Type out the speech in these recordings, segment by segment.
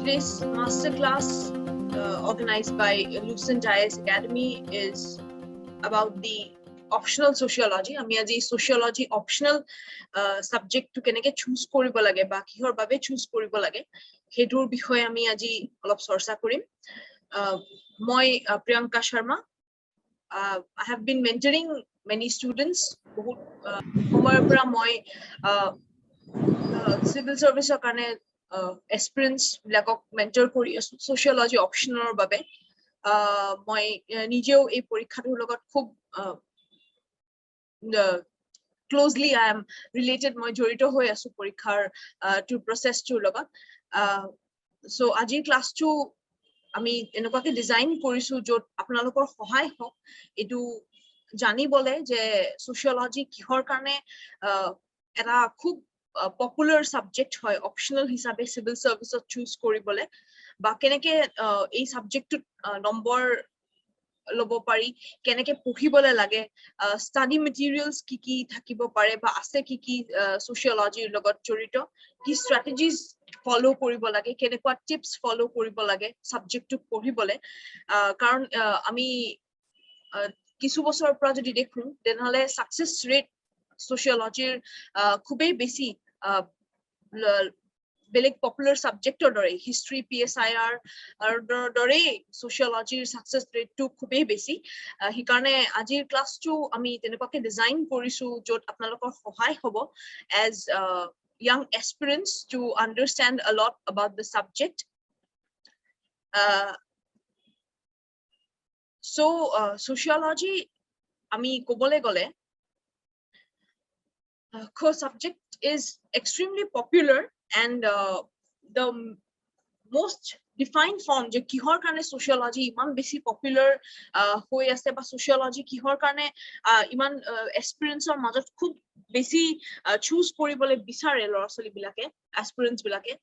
Today's masterclass organized by Lucent IAS Academy is about the optional sociology. Ami aji sociology optional subject to keneke choose koribo lage ba kihor babe choose koribo lage hetur bishoye ami aji olop chorcha korim. Moi Priyanka Sarmah. I have been mentoring many students. Bahut somoyor pora moi civil service karone aspirants bilakok mentor kori sociology optional babe moi nijeo ei porikhatur logot khub closely I am related moi jorito hoi asu porikhar to process to logot so ajir class to আমি এনেকুৱাকে design কৰিছো যত আপোনালোকৰ সহায় হওক এটো জানি বলে যে সোশিয়োলজি কিহৰ কাৰণে এটা খুব পপুলাৰ সাবজেক্ট হয় অপশনাল হিচাপে সিভিল সাৰ্ভিসত চুজ কৰিবলে বা কেনেকে এই সাবজেক্টত নম্বৰ লব পাৰি কেনেকে পঢ়িবলে লাগে স্টাডি মেটেৰিয়েলস কি থাকিব পাৰে বা আছে কি সোশিয়োলজিৰ লগত জড়িত কি স্ট্ৰেটেজিজ ফলো কৰিব লাগে কেনেকুৱা টিপস ফলো কৰিব লাগে সাবজেক্টটো পঢ়িবলে কাৰণ আমি কিছু বছৰৰ পৰা যদি দেখো তেনেহলে সাকসেস ৰেট সোশিয়োলজিৰ খুবেই বেছি বেলেগ পপুলাৰ সাবজেক্টৰ দৰে হিষ্ট্ৰী PSIR দৰে সোশিয়োলজিৰ সাকসেস ৰেটটো খুবেই বেছি হিকাৰণে আজিৰ ক্লাছটো আমি তেনেকুৱাকে ডিজাইন কৰিছো যত আপোনালোকৰ সহায় হ'ব as young aspirants to understand a lot about the subject. So sociology ami kobole gole subject is extremely popular and the most defined form je kihor karone sociology iman beshi popular hoi ase ba sociology kihor karone iman aspirants or majot khub beshi choose koribole bisare lora choli bilake aspirants bilake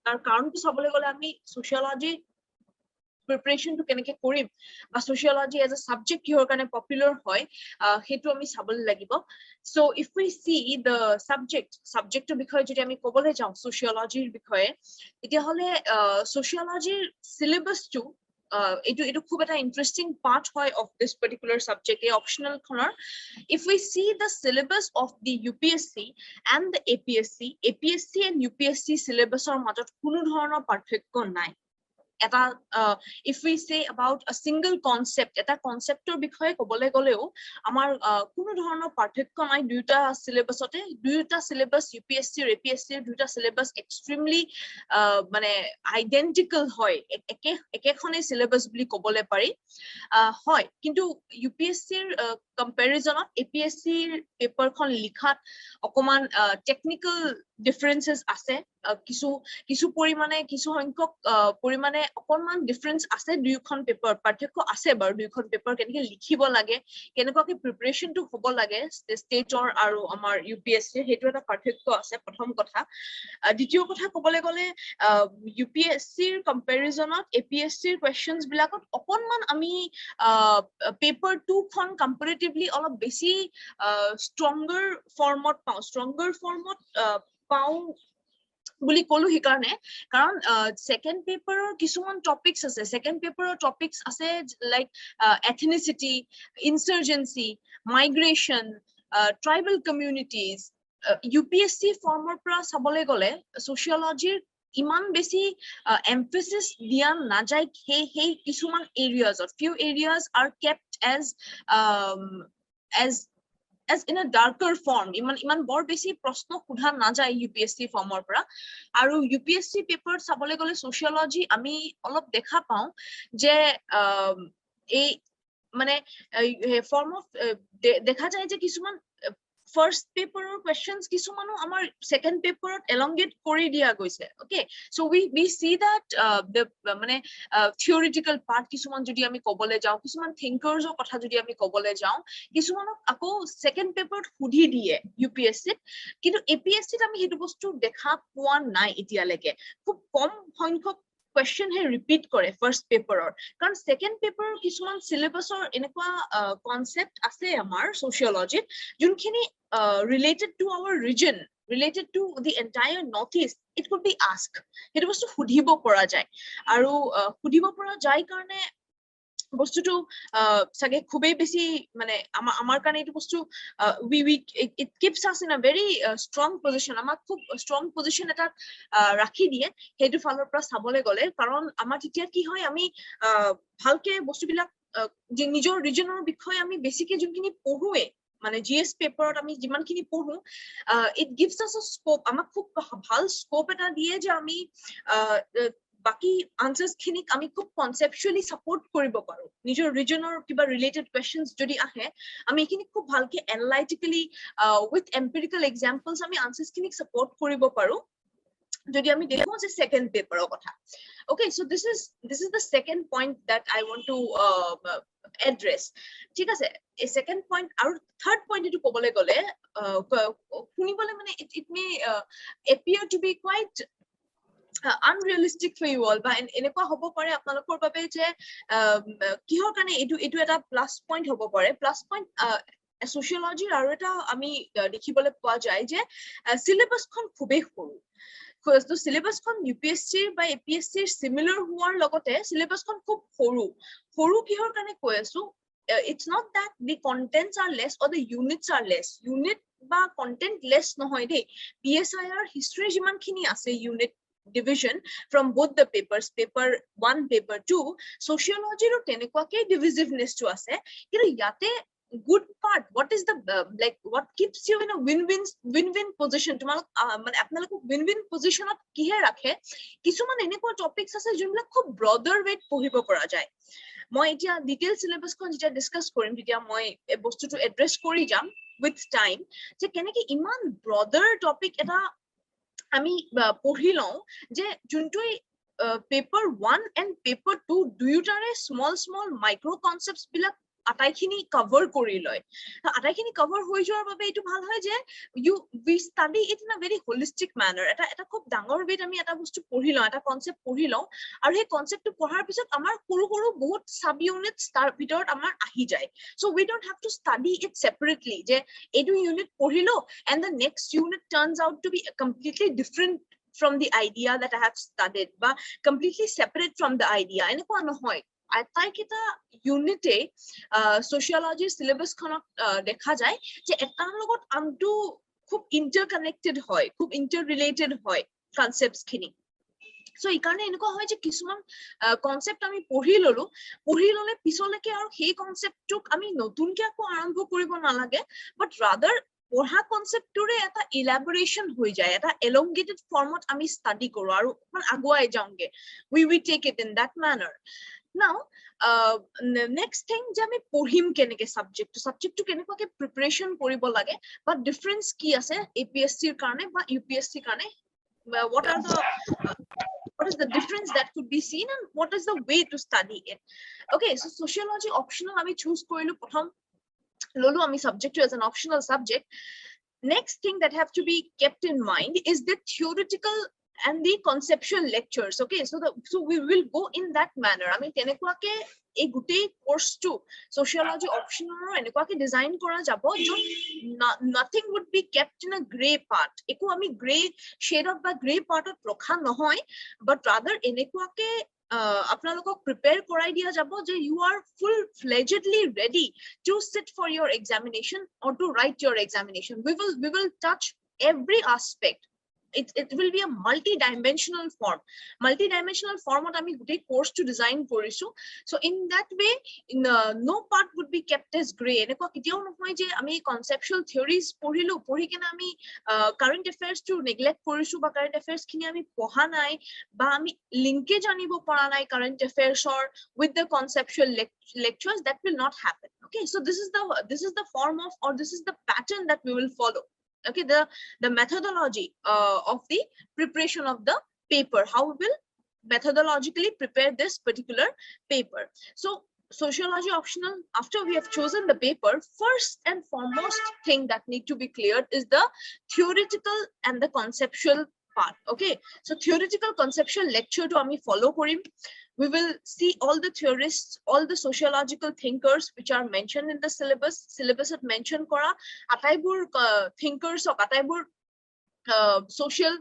tar karon ki sabole gole ami sociology preparation to keneke korim ba sociology as a subject kihor karone popular hoy hetu ami sabole lagibo. So if we see the subject to bikhoye jodi ami kobole jao sociology bikhoye etia hole sociology syllabus to etu khub eta interesting part hoy of this particular subject a optional corner. If we see the syllabus of the UPSC and the APSC and UPSC syllabus or majot kono dhoroner parthokyo nai. If we say about a single concept eta conceptor bikhoye kobole goleo amar kono dhoroner parthokyo nai duita syllabusote duita syllabus UPSC or APSC duita syllabus extremely mane identical hoy ekekhone syllabus bli kobole pari hoy kintu UPSC comparison of APSC paper khon likhat okoman technical differences ase kisu porimane kisu honkok porimane okonman difference ase duikhon paper parthokyo ase bar duikhon paper kenike likhibo lage kenekwa preparation to hobo lage state or aru amar UPSC hetu eta parthokyo ase prothom kotha ditiyo kotha kobole gole UPSC comparison of APSC questions bilakot okonman ami paper 2 khon comparatively অলপ বেছি stronger format pau বুলি কলো হিকাৰণে কাৰণ second paper কিছুমান topics আছে second paper topics আছে like ethnicity insurgency migration tribal communities UPSC former পৰা sabole gole sociology ইমান বেছি emphasis দিয়া না যায় সেই কিছুমান areas or few areas are kept as in a darker form iman bor beshi proshno khudha na jay UPSC former pra aru UPSC paper sabole gole sociology ami olop dekha pau je ei mane form of dekha jay je kisuman first paper or questions kisumanu amar second paper elongate kori dia goise okay so we see that the mane theoretical part kisuman jodi ami kobole jao kisuman thinkers or kotha jodi ami kobole jao kisumanok ako second paper hudi die UPSC kintu APSC ami hetu bostu dekha poa nai etia leke khub kom honkhok question he repeat kore first paper or karon second paper kisuman syllabus or enekwa concept ase amar sociology junkhini related to our region, related to the entire northeast, it could be asked. It was to hudibo pora jay aru hudibo pora jay karone বস্তুটো সাগে খুবই বেশি মানে আমার কারণে এই বস্তু we it keeps us in a very strong position, আমাক খুব strong position এটা ৰাখি দিয়ে হেতু ফালৰ পৰা চাবলে গলে কাৰণ আমাৰ তেতিয়া কি হয় আমি ভালকে বস্তুবিলাক যে নিজৰ ৰিজনৰ বিষয়ে আমি বেছিকে যোনখিনি পঢ়ুৱে মানে জিএস পেপাৰত আমি যিমানখিনি পঢ়ো it gives us a scope, আমাক খুব ভাল স্কোপ এটা দিয়ে যে আমি বাকি আনসার্স খিনিক আমি খুব কনসেপচুয়ালি সাপোর্ট কৰিব পাৰো নিজৰ ৰিজনৰ কিবা ৰিলেটেড কোৱেশ্চনস যদি আহে আমি এখিনি খুব ভালকে এনালাইটিক্যালি উইথ এম্পিৰিক্যাল এক্সাম্পলস আমি আনসাৰ্স খিনিক সাপোৰ্ট কৰিব পাৰো যদি আমি দেখো যে সেকেন্ড পেপাৰৰ কথা okay so this is the second point that I want to address ঠিক আছে এই সেকেন্ড পয়েন্ট আৰু থার্ড পয়েন্ট এটো কবলে গলে শুনিবলে মানে it may appear to be quite unrealistic for you all, but এনেকুৱা হ'ব পাৰে আপোনালোকৰ বাবে যে কিহৰ কাৰণে এটো এটা প্লাস পয়েন্ট হ'ব পাৰে প্লাস পয়েন্ট sociology আৰু এটা আমি দেখিবলৈ পোৱা যায় যে সিলেবাসখন খুবেই সৰু তো সিলেবাসখন ইউপিএসসি বা এপিএসসি সিমিলাৰ হোৱাৰ লগতে সিলেবাসখন খুব সৰু কিহৰ কাৰণে কৈ আছো it's not that the contents are less or the units are less unit বা content less নহয় দেই PSIR history যিমানখিনি আছে unit division from both the papers paper 1 paper 2 sociology ro tenekwake divisiveness to ase kintu yate good part what is the like what keeps you in a win-win position tumalok mane apnalok win-win position ot kihe rakhe kisuman enekwa topics ase junla khub broader way pohibo pora jay moi etia detail syllabus kon jeta discuss korim titia moi e bostu to address kori jam with time je keneki iman broader topic eta আমি পঢ়ি লওঁ যে যোনটোই paper 1 and paper 2 দুয়োটাৰে small micro concepts বিলাক আটাইখিনি cover কৰি লয় আটাইখিনি কভাৰ হৈ যোৱাৰ বাবে এটো ভাল হয় যে we study it in a very holistic manner এটা খুব ডাঙৰ বেট আমি এটা বস্তু পঢ়ি লওঁ এটা কনসেপ্ট পঢ়ি লওঁ আৰু সেই কনসেপ্টটো পঢ়াৰ পিছত আমাৰ সৰু বহুত সাব ইউনিটস তাৰ ভিতৰত আমাৰ আহি যায় so we don't have to study it separately যে এটো ইউনিট পঢ়িলো and the next unit turns out to be completely different from the idea that I have studied বা completely separate from the idea এনেকুৱা নহয় আটাইকেইটা ইউনিটে sociology syllabus খনত দেখা যায় যে এটাৰ লগত আনটো খুব ইন্টাৰকানেক্টেড হয় খুব ইন্টাৰৰিলেটেড হয় কনসেপ্টস খিনি সো এই কাৰণে এনেকুৱা হয় যে কিছুমান কনসেপ্ট আমি পঢ়ি ললে পিছলৈকে আৰু সেই কনসেপ্টটোক আমি নতুনকৈ আকৌ আৰম্ভ কৰিব নালাগে বাট ৰাদাৰ পঢ়া কনসেপ্টৰে এটা ইলাবৰেশন হৈ যায় এটা elongated ফৰ্মত আমি ষ্টাডি কৰো আৰু আগুৱাই যাওঁগে we take it in that manner now next thing যে আমি পঢ়িম কেনেকে সাবজেক্ট কেনেকুৱাকে প্ৰিপাৰেচন কৰিব লাগে বা ডিফাৰেন্স কি আছে এপিএসসি ৰ কাৰণে বা ইউপিএসসি ৰ কাৰণে what is the difference that could be seen and what is the way to study it okay so sociology optional আমি choose কৰিলো প্ৰথম lolo ami subject as an optional subject next thing that have to be kept in mind is the theoretical and the conceptual lectures okay so we will go in that manner I mean tenekwake এই গুটেই কোর্সটো sociology optional এনেকুৱাকে design কৰা যাব য'ত nothing would be kept in a gray part একো আমি gray shade of বা gray part ত ৰখা নহয় but rather এনেকুৱাকে আপোনালোকক প্ৰিপেয়াৰ কৰাই দিয়া যাব যে you are full fledgedly ready to sit for your examination or to write your examination we will touch every aspect it will be a multi-dimensional format ami gutei course to design korisu so in that way no part would be kept as gray eneko kitiao nohoy je ami conceptual theories pori kena ami current affairs to neglect korisu ba current affairs khini ami poha nai ba ami linkage anibo para nai current affairs or with the conceptual lectures that will not happen okay so this is the form of or this is the pattern that we will follow okay the methodology of the preparation of the paper how we will methodologically prepare this particular paper so sociology optional after we have chosen the paper first and foremost thing that need to be cleared is the theoretical and the conceptual part. Okay, so theoretical conceptual lecture to ami follow korim. We will see all the theorists, all the sociological thinkers which are mentioned in the syllabus at mention kora ataibur thinkers ok ataibur social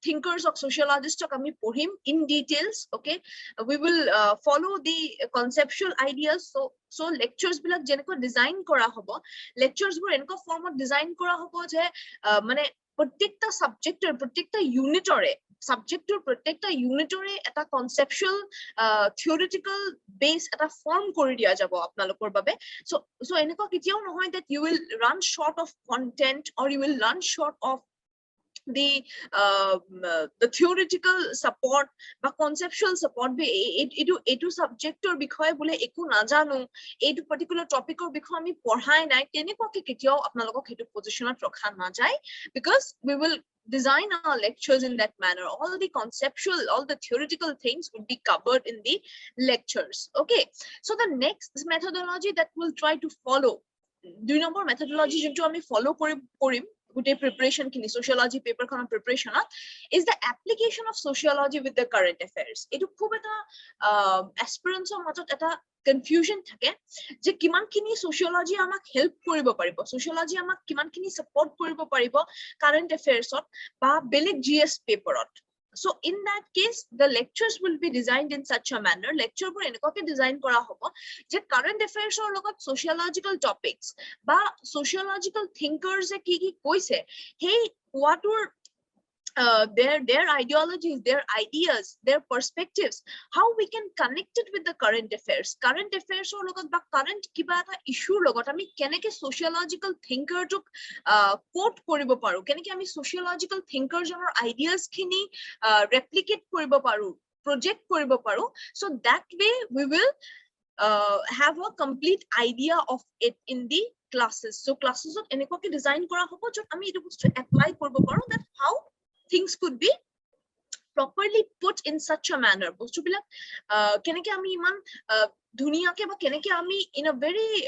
thinkers or sociologists kami pohim in details. Okay, we will follow the conceptual ideas. So lectures bilak jeneko design kora hobo, lectures bur enko form of design kora hobo je mane প্রত্যেকটা সাবজেক্টের প্রত্যেকটা ইউনিটরে সাবজেক্টের প্রত্যেকটা ইউনিটরে এটা conceptual theoretical base এটা form কৰি দিয়া যাব আপোনালোকৰ বাবে। সো এনেকুৱা কেতিয়াও নহয় that you will run short of content or you will run short of the theoretical support বা conceptual support be etu subject or বিষয়ে bole eku najano etu particular topic or বিষয়ে ami পঢ়াই নাই তেনেকুৱা কি কেতিয়াও আপোনালোকক হেতু পজিশনত ৰখা না যায়, because we will design our lectures in that manner. All the conceptual, all the theoretical things would be covered in the lectures. Okay, so the next methodology that we'll try to follow, 2 number methodology jintu ami follow korim gote preparation kini sociology paper khon preparation is the application of sociology with the current affairs. Etu khub eta aspirants or majot eta confusion thake je kiman kini sociology amak help koribo paribo, sociology amak kiman kini support koribo paribo current affairs ot ba beleg GS paper ot. So in that case the lectures will be designed in such a manner, lecture bur enikoke design kora hobo je current affairs or logot sociological topics ba sociological thinkers e ki koise hey what were their ideologies, their ideas, their perspectives, how we can connect it with the current affairs or logot ba current kiba eta issue logot ami keneke sociological thinker to quote koribo paru, keneke ami sociological thinkers or ideas khini replicate koribo paru, project koribo paru, so that way we will have a complete idea of it in the classes. So classes ot enikoke design kora hobo jot ami etu bostu apply koribo paru, that how things could be properly put in such a manner. Bostu bilak keneke ami iman dhuniyake ba keneke ami in a very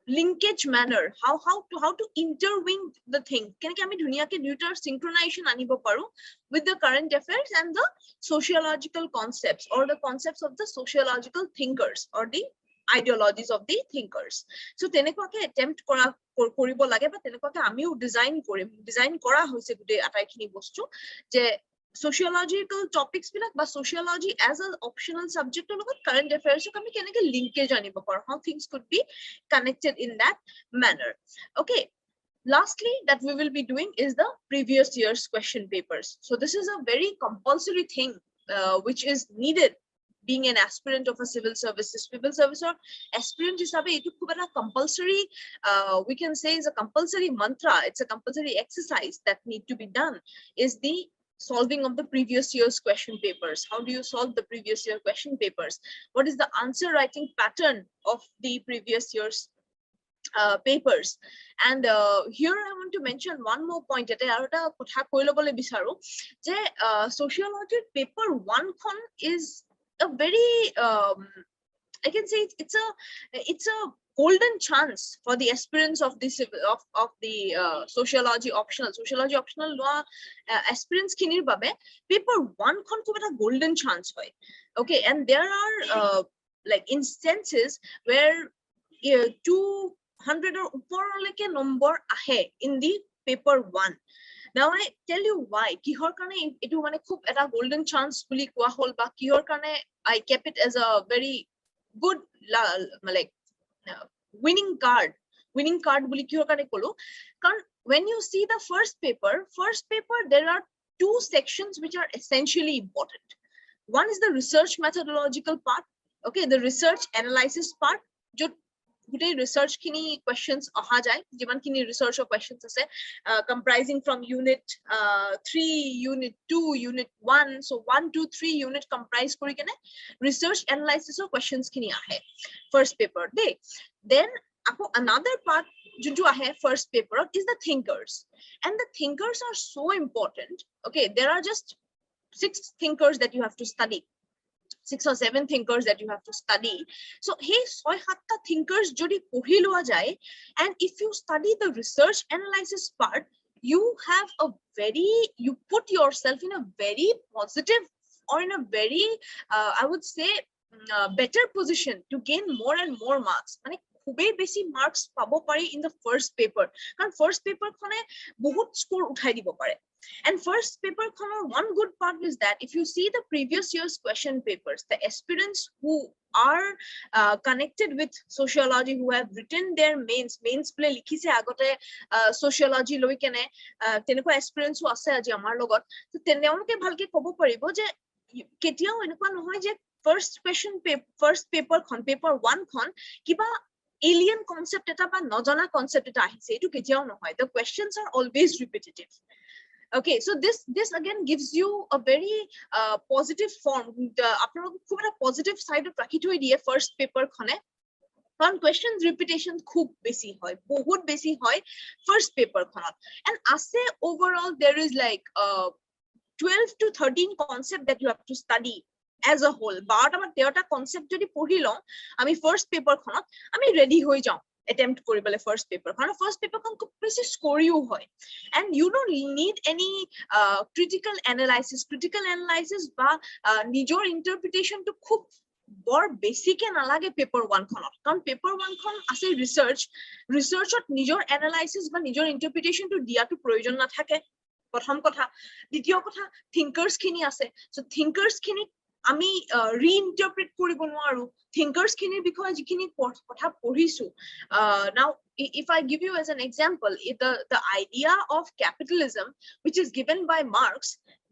linkage manner, how to interwing the thing, keneke ami dhuniyake duitar synchronization anibo paru with the current affairs and the sociological concepts or the concepts of the sociological thinkers or the ideologies of the thinkers. So tenekake attempt kora koribo lage ba tenekake amiu design kora hoise gude atai khini bostu je sociological topics bilak ba sociology as an optional subject logot current affairs ok ami keneke linkage anibo paru, how things could be connected in that manner. Okay, lastly that we will be doing is the previous year's question papers. So this is a very compulsory thing which is needed being an aspirant of a civil service or aspirant hisabe etu khub eta compulsory we can say is a compulsory mantra, it's a compulsory exercise that need to be done, is the solving of the previous year's question papers. How do you solve the previous year question papers? What is the answer writing pattern of the previous year's papers? And here I want to mention one more point ete aru eta kotha koi lobole bicharu je sociology paper 1 khon is a very I can say it's a golden chance for the aspirants of the sociology optional law aspirants kinir babe paper 1 khon khub eta golden chance hoy. Okay, and there are like instances where 200 or upor leke number ahe in the paper 1. Now I tell you why kihor kane etu mane khub eta golden chance buli koa hol ba kihor kane I kept it as a very good like winning card buli kihor kane kolo karon when you see the first paper there are 2 sections which are essentially important. One is the research methodological part, okay, the research analysis part jo gote research kini questions aha jay jiman kini research or questions ase comprising from unit 3 unit 2 unit 1, so 1 2 3 unit comprise kori kene research analysis or questions kini ahe first paper de. Then another part juntu ahe first paper is the thinkers, and the thinkers are so important. Okay, there are just 6 thinkers that you have to study, 6 or 7 thinkers that you have to study. So hey 6-7 thinkers jodi pohi loa jay, and if you study the research analysis part you have a very, you put yourself in a very positive or in a very I would say better position to gain more and more marks. মানে খুবেই বেছি marks পাবো পারি in the first paper, কারণ first paper খনে বহুত score উঠাই দিব পাৰে. And first paper খনৰ one good part is that if you see the previous year's question papers, the aspirants who are connected with sociology, who have written their mains ple likhise agote sociology loi kene teneko aspirants who ase aji amar logot, to teneuloke bhalke kobo paribo je ketiao enukwa nohoy je first paper khon paper 1 khon kiba alien concept eta ba nojana concept eta ahise, etu ketiao nohoy. The questions are always repetitive. Okay, so this again gives you a very positive form. Apnalok khub eta positive side of rakhi thoi diye first paper khone, কারণ questions repetition খুব বেশি হয়, বহুত বেশি হয় first paper খনত. And আছে overall there is like 12 to 13 concept that you have to study as a whole. 12টা বা 13টা concept যদি পঢ়ি লওঁ আমি first paper খনত, আমি ready হৈ যাওঁ attempt কৰিবলৈ first paper খন. First paper খন খুব বেছি স্কোৰিও হয়, and you don't need any critical analysis বা নিজৰ interpretation to খুব বৰ বেছিকে নালাগে পেপাৰ 1 খনত, কাৰণ পেপাৰ 1 খন আছে ৰিসাৰ্চত নিজৰ এনালাইসিস বা নিজৰ ইন্টাৰপ্ৰিটেশন টো দিয়াটো প্ৰয়োজন নাথাকে, প্ৰথম কথা. দ্বিতীয় কথা, থিংকাৰ্স খিনি আছে, সো থিংকাৰ্স খিনি আমি ৰিইন্টাৰপ্ৰেট কৰিব নোৱাৰো, থিংকাৰ্স খিনিৰ বিষয়ে যিখিনি কথা পঢ়িছো. Now if I give you as an example, the idea of capitalism which is given by Marx,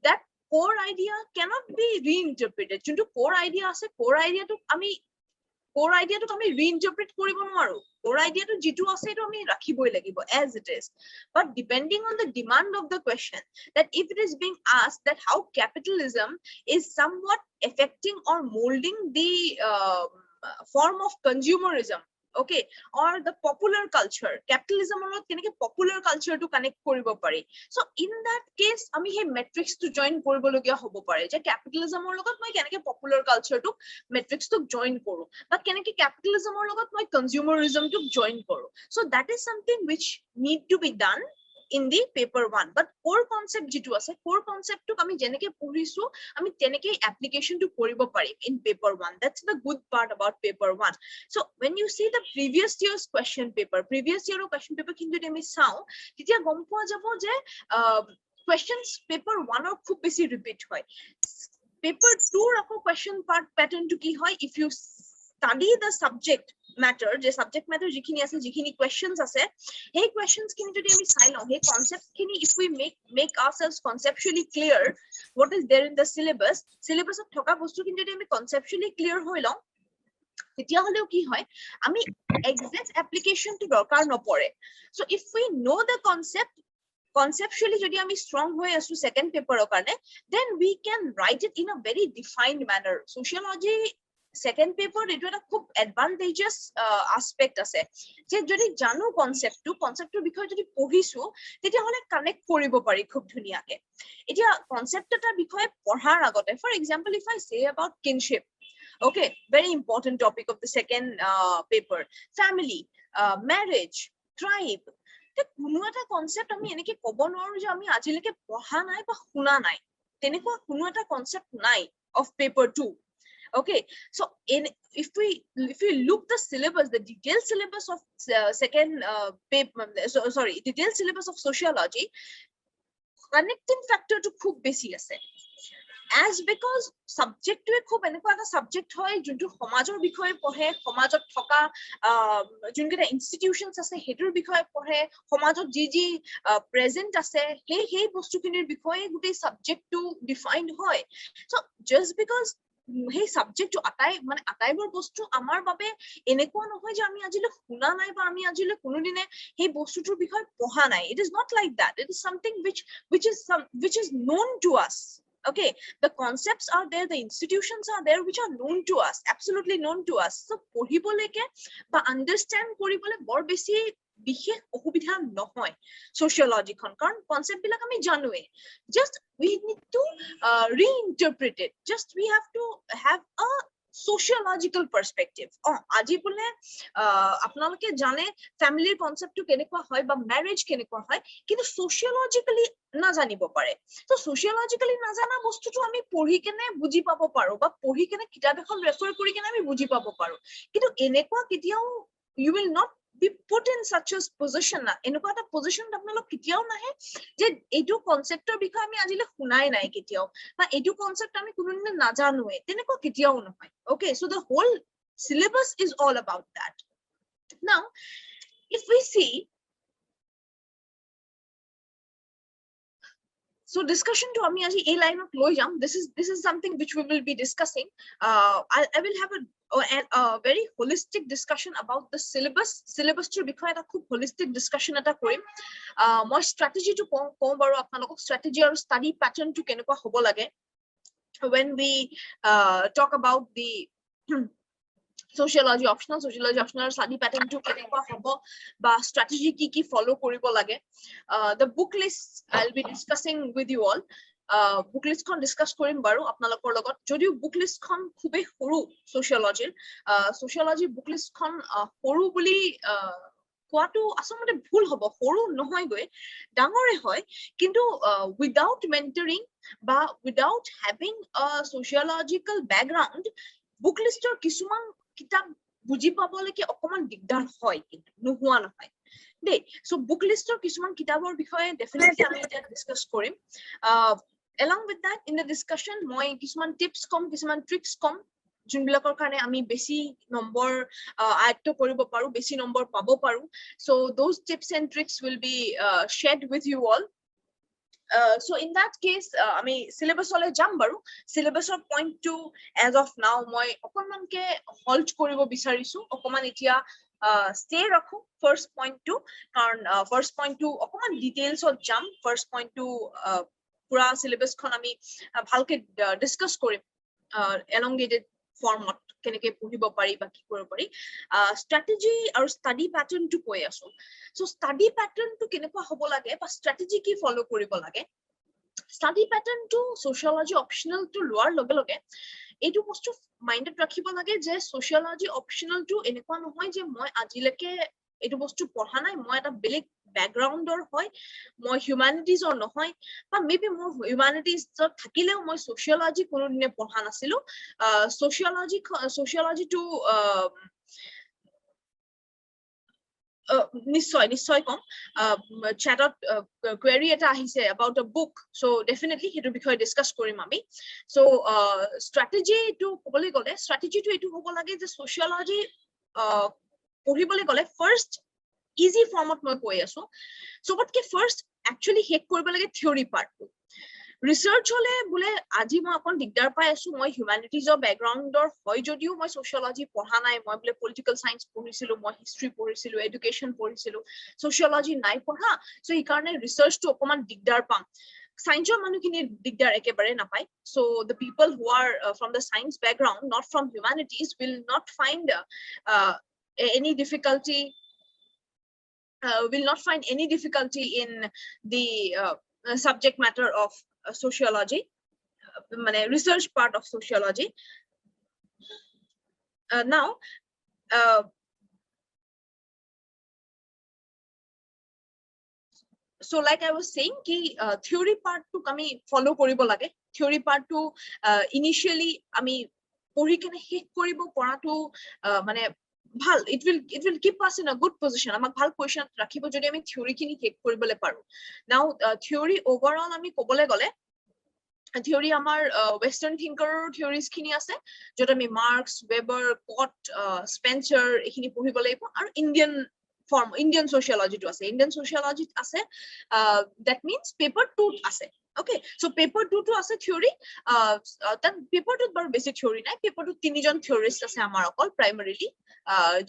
that core idea cannot be reinterpreted. Junto core idea ase, core idea to ami reinterpret koribo noaru. Core idea to jitu ase to ami rakhiboi lagibo as it is. But depending on the demand of the question, that if it is being asked that how capitalism is somewhat affecting or molding the form of consumerism, okay, or the popular culture, capitalism alot keneke popular culture to connect koribo pari. So in that case ami he metrics to join koribo logia hobo pare je capitalism or logot moi keneke popular culture to metrics to join koru, but keneke capitalism or logot moi consumerism to join koru. So that is something which need to be done in the paper 1. But core concept jitu ase, core concept to ami jeneke porisu ami teneke application to koribo parim in paper 1. That's the good part about paper 1. So when you see the previous year's question paper kintu ami sao titia gom poa jabo je questions paper 1 or khub beshi repeat hoy. Paper 2 rako question pattern to ki hoy, if you study the subject matter, je subject matter jikhini ase, jikhini questions ase, hey questions kini jodi ami sai long, hey concepts kini if we make ourselves conceptually clear what is there in the syllabus of thoka bostu kini jodi ami conceptually clear hoi long, তেতিয়া হলেও কি হয় আমি exact application to দৰকাৰ নপৰে. So if we know the conceptually jodi ami strong hoy asu second paper or karone, then we can write it in a very defined manner. Sociology second paper etu eta khub advantageous aspect ase je jodi janu concept to bikhoy jodi pohisu tetia hole connect koribo pari khub dhuniya ke. Etia concept eta bikhoy porhar agote, for example if I say about kinship, okay, very important topic of the second paper, family, marriage, tribe, te kuno eta concept ami eneke kobo noru je ami ajileke poha nai ba huna nai, teneko kuno eta concept nai of paper 2. Okay, so if we look the syllabus, the detailed syllabus of second paper, detailed syllabus of sociology, connecting factor to khub beshi ase, as because subject to khub eneko eta subject hoy juntu samajor bikhoye pohe, samajot thoka junketa institutions ase hetur bikhoye pohe, samajot ji present ase hey bostu kinir bikhoye gutei subject to defined hoy. So just because hey subject to আটাইবোৰ বস্তু আমাৰ বাবে এনেকুৱা নহয় যে আমি আজিলে শুনা নাই বা আমি আজিলে কোনোদিনে সেই বস্তুটোৰ বিষয়ে পঢ়া নাই. It is not like that. It is something which is known to us. Okay, the concepts are there, the institutions are there which are known to us, absolutely known to us. So পঢ়িবলৈকে বা understand কৰিবলৈ বৰ বেছি বিশেষ অসুবিধা নহয় sociology খন, কাৰণ concept বিলাক আমি জানোৱে, just we need to reinterpret it, just we have to have a sociological perspective. আজি বলে আপোনালোকে জানে ফ্যামিলিৰ কনসেপ্টটো কেনেকুৱা হয় বা ম্যাৰেজ কেনেকুৱা হয়, কিন্তু sociologically না জানিব পাৰে। তো sociologically না জানা বস্তুটো আমি পঢ়ি কেনে বুজি পাব পাৰো বা পঢ়ি কেনে কিতাপ এখন ৰেফাৰ কৰি কেনে আমি বুজি পাব পাৰো, কিন্তু এনেকুৱা কেতিয়াও you will not be put in such a position না, এনেকুৱা এটা পজিশন আপোনালোক কেতিয়াও নাহে যে এইটো কনসেপ্টৰ বিষয়ে আমি আজিলে শুনাই নাই কেতিয়াও, বা এইটো কনসেপ্ট আমি কোনোদিনে নাজানোৱে, তেনেকুৱা কেতিয়াও নহয়। Okay, so the whole syllabus is all about that. Now if we see, so discussion to ami aji a line of loi jam, this is something which we will be discussing. I will have a very holistic discussion about the syllabus to bikhoy eta khub holistic discussion eta korim. Moi strategy to kom baru apnalok strategy or study pattern to kenekwa hobo lage when we talk about the sociology optional study pattern to kenekwa hobo ba strategy ki follow koribo lage. The book list I'll be discussing with you all. Book list kon discuss korim baru apnalokor logot, jodio book list kon khube horu sociology book list kon horu boli কোৱাটো আসলে ভুল হ'ব, সৰু নহয় গৈ ডাঙৰে হয়, কিন্তু without mentoring বা without having a sociological background book lister কিছুমান কিতাপ বুজি পাবলৈকে অকমান দিগদাৰ হয়, কিন্তু নোহোৱা নহয় দেই। সো বুক লিষ্টৰ কিছুমান কিতাপৰ বিষয়ে ডেফিনেটলি আমি এটা ডিসকাস কৰিম। along with that in the discussion মই কিছুমান টিপস কম, কিছুমান ট্ৰিক্স কম, যোনবিলাকৰ কাৰণে আমি বেছি নম্বৰ আয়ত্ত কৰিব পাৰো, বেছি নম্বৰ পাব পাৰো। So those tips and tricks will be shared with you all. So in that case আমি syllabus ole jam baru. Syllabus or point to as of now moi okonman ke halt koribo bisarisu, okoman etia stay rakho first point to, karon first point to okoman details or jam first point to pura syllabus khon ami bhalke discuss korim elongated format keneke পঢ়িব পাৰি বা কি কৰিব পাৰি। strategy আৰু study pattern to কৈ আছো। so study pattern to কেনেকুৱা হ'ব লাগে বা strategy কি follow কৰিব লাগে। study pattern to sociology optional to লোৱাৰ লগে লগে এইটো বস্তু মাইন্ডত ৰাখিব লাগে যে sociology optional to এনেকুৱা নহয় যে মই আজিলৈকে এইটো বস্তু পঢ়া নাই, মই এটা বেলেগ ব্যাকগ্ৰাউণ্ডৰ হয়, মই হিউম্যানিটিজৰ নহয়, বা মেবি মোৰ হিউম্যানিটিজত থাকিলেও মই sociology কোনোদিনে পঢ়া নাছিলো। sociology to নিশ্চয় কম chatত query এটা আহিছে about a book, so definitely হেতু বিষয়ে ডিসকাস কৰিম আমি। so strategy to ক'বলৈ গলে strategy to এটো হ'ব লাগে যে sociology পঢ়িবলৈ গলে first easy format মই কৈ আছো। সবতকে first actually শেষ কৰিব লাগে theory part টো। research হলে বোলে আজি মই অকন দিগদাৰ পাই আছো, মই হিউম্যানিটিজৰ ব্যাকগ্ৰাউণ্ডৰ হয় যদিও মই sociology পঢ়া নাই, মই বোলে political science পঢ়িছিলো, মই history পঢ়িছিলো, education পঢ়িছিলো, sociology নাই পঢ়া, so এই কাৰণে research টো অকমান দিগদাৰ পাম। সায়েন্সৰ মানুহখিনি দিগদাৰ একেবাৰে নাপায়। so the people who are from the science background, not from humanities, will not find any difficulty in the subject matter of sociology, মানে research part of sociology. Now so like I was saying ki theory part to আমি follow কৰিব লাগে। theory part to initially আমি পঢ়ি কেনে শেষ কৰিব পৰাটো মানে ভাল, it will keep us in a good position, আমাক ভাল পজিশন ৰাখিব যদি আমি থিওৰি খিনি শেষ কৰিবলৈ পাৰো। now theory overall আমি ক'বলৈ গলে theory আমাৰ western thinker theories খিনি আছে, যত আমি মাৰ্কস, ওয়েবাৰ, কট, স্পেন্সাৰ এখিনি পঢ়িব লাগিব, আৰু Indian sociology to আছে, Indian sociology আছে, that means paper 2 আছে। okay, so paper 2 to আছে theory, then paper 2 bar basic theory নাই, paper 2 তিনিজন theorist আছে আমাৰ অকল primarily,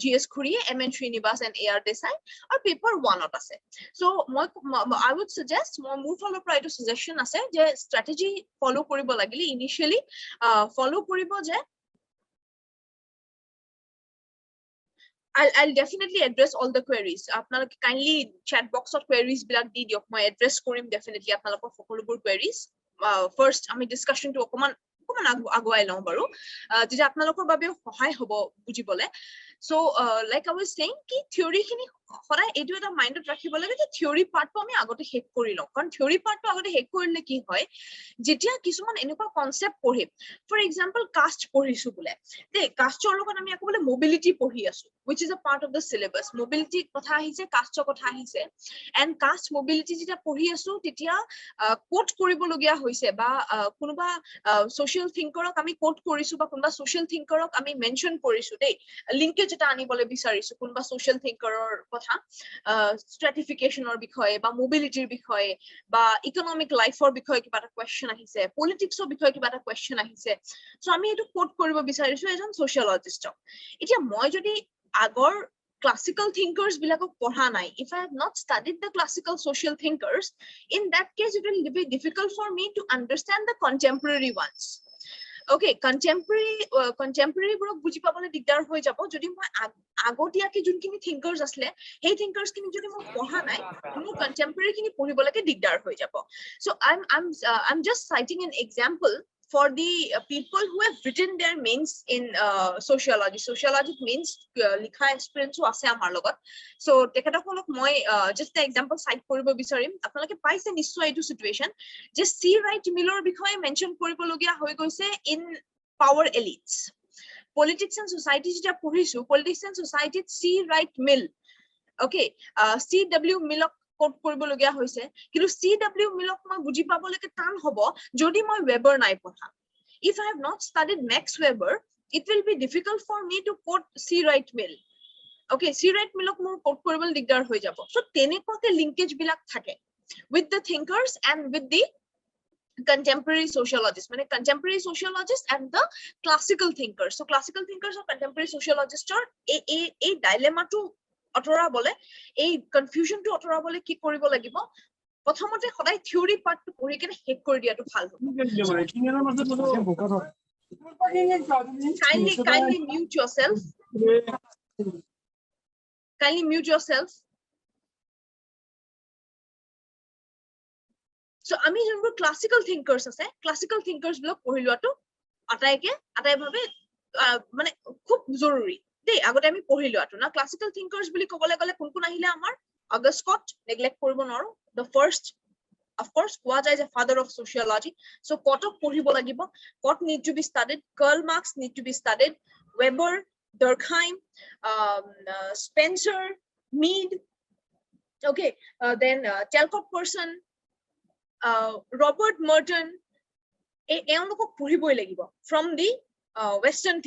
GS খুৰিয়ে, MN Srinivas and AR Desai, আৰু paper 1 ত আছে। so I would suggest মোৰ ফালৰ পৰা এইটো suggestion আছে যে strategy follow কৰিব লাগিলে initially follow কৰিব যে I'll definitely address all the queries. আপোনালোকে kindly chat box of queries বিলাক দি দিয়ক, মই address কৰিম definitely আপোনালোকৰ সকলোবোৰ queries। first আমি discussion to অকমান অকমান আগুৱাই লওঁ বাৰু তেতিয়া আপোনালোকৰ বাবে সহায় হ'ব বুজিবলে so like I was saying কি থিওৰি খিনি সদায় এইটো এটা মাইন্ডত ৰাখিব লাগে যে থিওৰি পাৰ্টটো আমি আগতে শেষ কৰি লওঁ কাৰণ থিওৰি পাৰ্টটো আগতে শেষ কৰিলে কি হয় যেতিয়া কিছুমান এনেকুৱা কনসেপ্ট পঢ়িম ফৰ এক্সাম্পল কাষ্ট পঢ়িছো বোলে দেই কাষ্টৰ লগত আমি আকৌ বোলে মোবিলিটি পঢ়ি আছো which is a part of the syllabus mobility কথা আহিছে কাষ্টৰ কথা আহিছে and caste mobility যেতিয়া পঢ়ি আছো তেতিয়া কোট কৰিবলগীয়া হৈছে বা কোনোবা social thinkerক আমি কোট কৰিছো বা কোনোবা social thinkerক আমি মেনশন কৰিছো দেই লিংকেজ এটা আনিবলৈ বিচাৰিছো কোনোবা social thinkerৰ কথা stratificationৰ বিষয়ে বা mobilityৰ বিষয়ে বা economic lifeৰ বিষয়ে কিবা এটা question আহিছে politicsৰ বিষয়ে কিবা এটা question আহিছে so আমি এটো কোট কৰিব বিচাৰিছো এজন sociologistক এতিয়া মই যদি আগৰ classical thinkers bilakok পঢ়া নাই if I have not studied the classical social thinkers in that case it will be difficult for me to understand the contemporary ones okay contemporary borok buji pabole digdar hoy jabo jodi moi agotiya ki junখিনি thinkers asle hey thinkers kini jodi moi পঢ়া নাই মোৰ contemporary kini পঢ়িবলৈকে digdar hoy jabo so I'm just citing an example for the people who have written their mains in sociology means likha experience ase amar logot so tekatakolok moi just the example cite koribo bisarim apnaloke paise nishchoy etu situation je C right millor bikhoye mention koribologia hoy goise in power elites politics and society jeta porisu politics and society C right mill okay CW millok quote কৰিবলগীয়া হৈছে কিন্তু CW milk মই বুজি পাবলৈকে টান হ'ব যদি মই Weber নাই পঢ়া if I have not studied Max Weber it will be difficult for me to quote C right mill okay C right millok মোৰ কোট কৰিবলৈ দিগদাৰ হৈ যাব so তেনেকুৱাকে লিংকেজ বিলাক থাকে with the thinkers and with the contemporary sociologists মানে contemporary sociologists and the classical thinkers so classical thinkers or contemporary sociologists এই dilemma to অটৰা বলে এই কনফিউজন টু অটৰা বলে কি কৰিব লাগিব প্ৰথমতে সদায় থিওৰি পাৰ্টটো পঢ়ি কেনে শেষ কৰি দিয়াটো ভাল হ'ব kindly mute yourself so আমি যোনবোৰ ক্লাসিক্যাল থিংকাৰ্স আছে ক্লাসিক্যাল থিংকাৰ্স বিলাক পঢ়ি লোৱাটো আটাইভাৱে মানে খুব জৰুৰী দেই আগতে আমি পঢ়ি লোৱাটো না ক্লাসিক্যাল থিংকাৰ্স বুলি ক'বলৈ গলে কোন কোন আহিলে আমাৰ অগাস্কট নেগলেক্ট কৰিব নোৱাৰো the first of course কোৱা যায় যে father of sociology so Cuttack পঢ়িব লাগিব কট need to be studied Karl Marx need to be studied Weber Durkheim Spencer Mead okay then Talcott person Robert Merton এওঁলোকক পঢ়িবই লাগিব from the western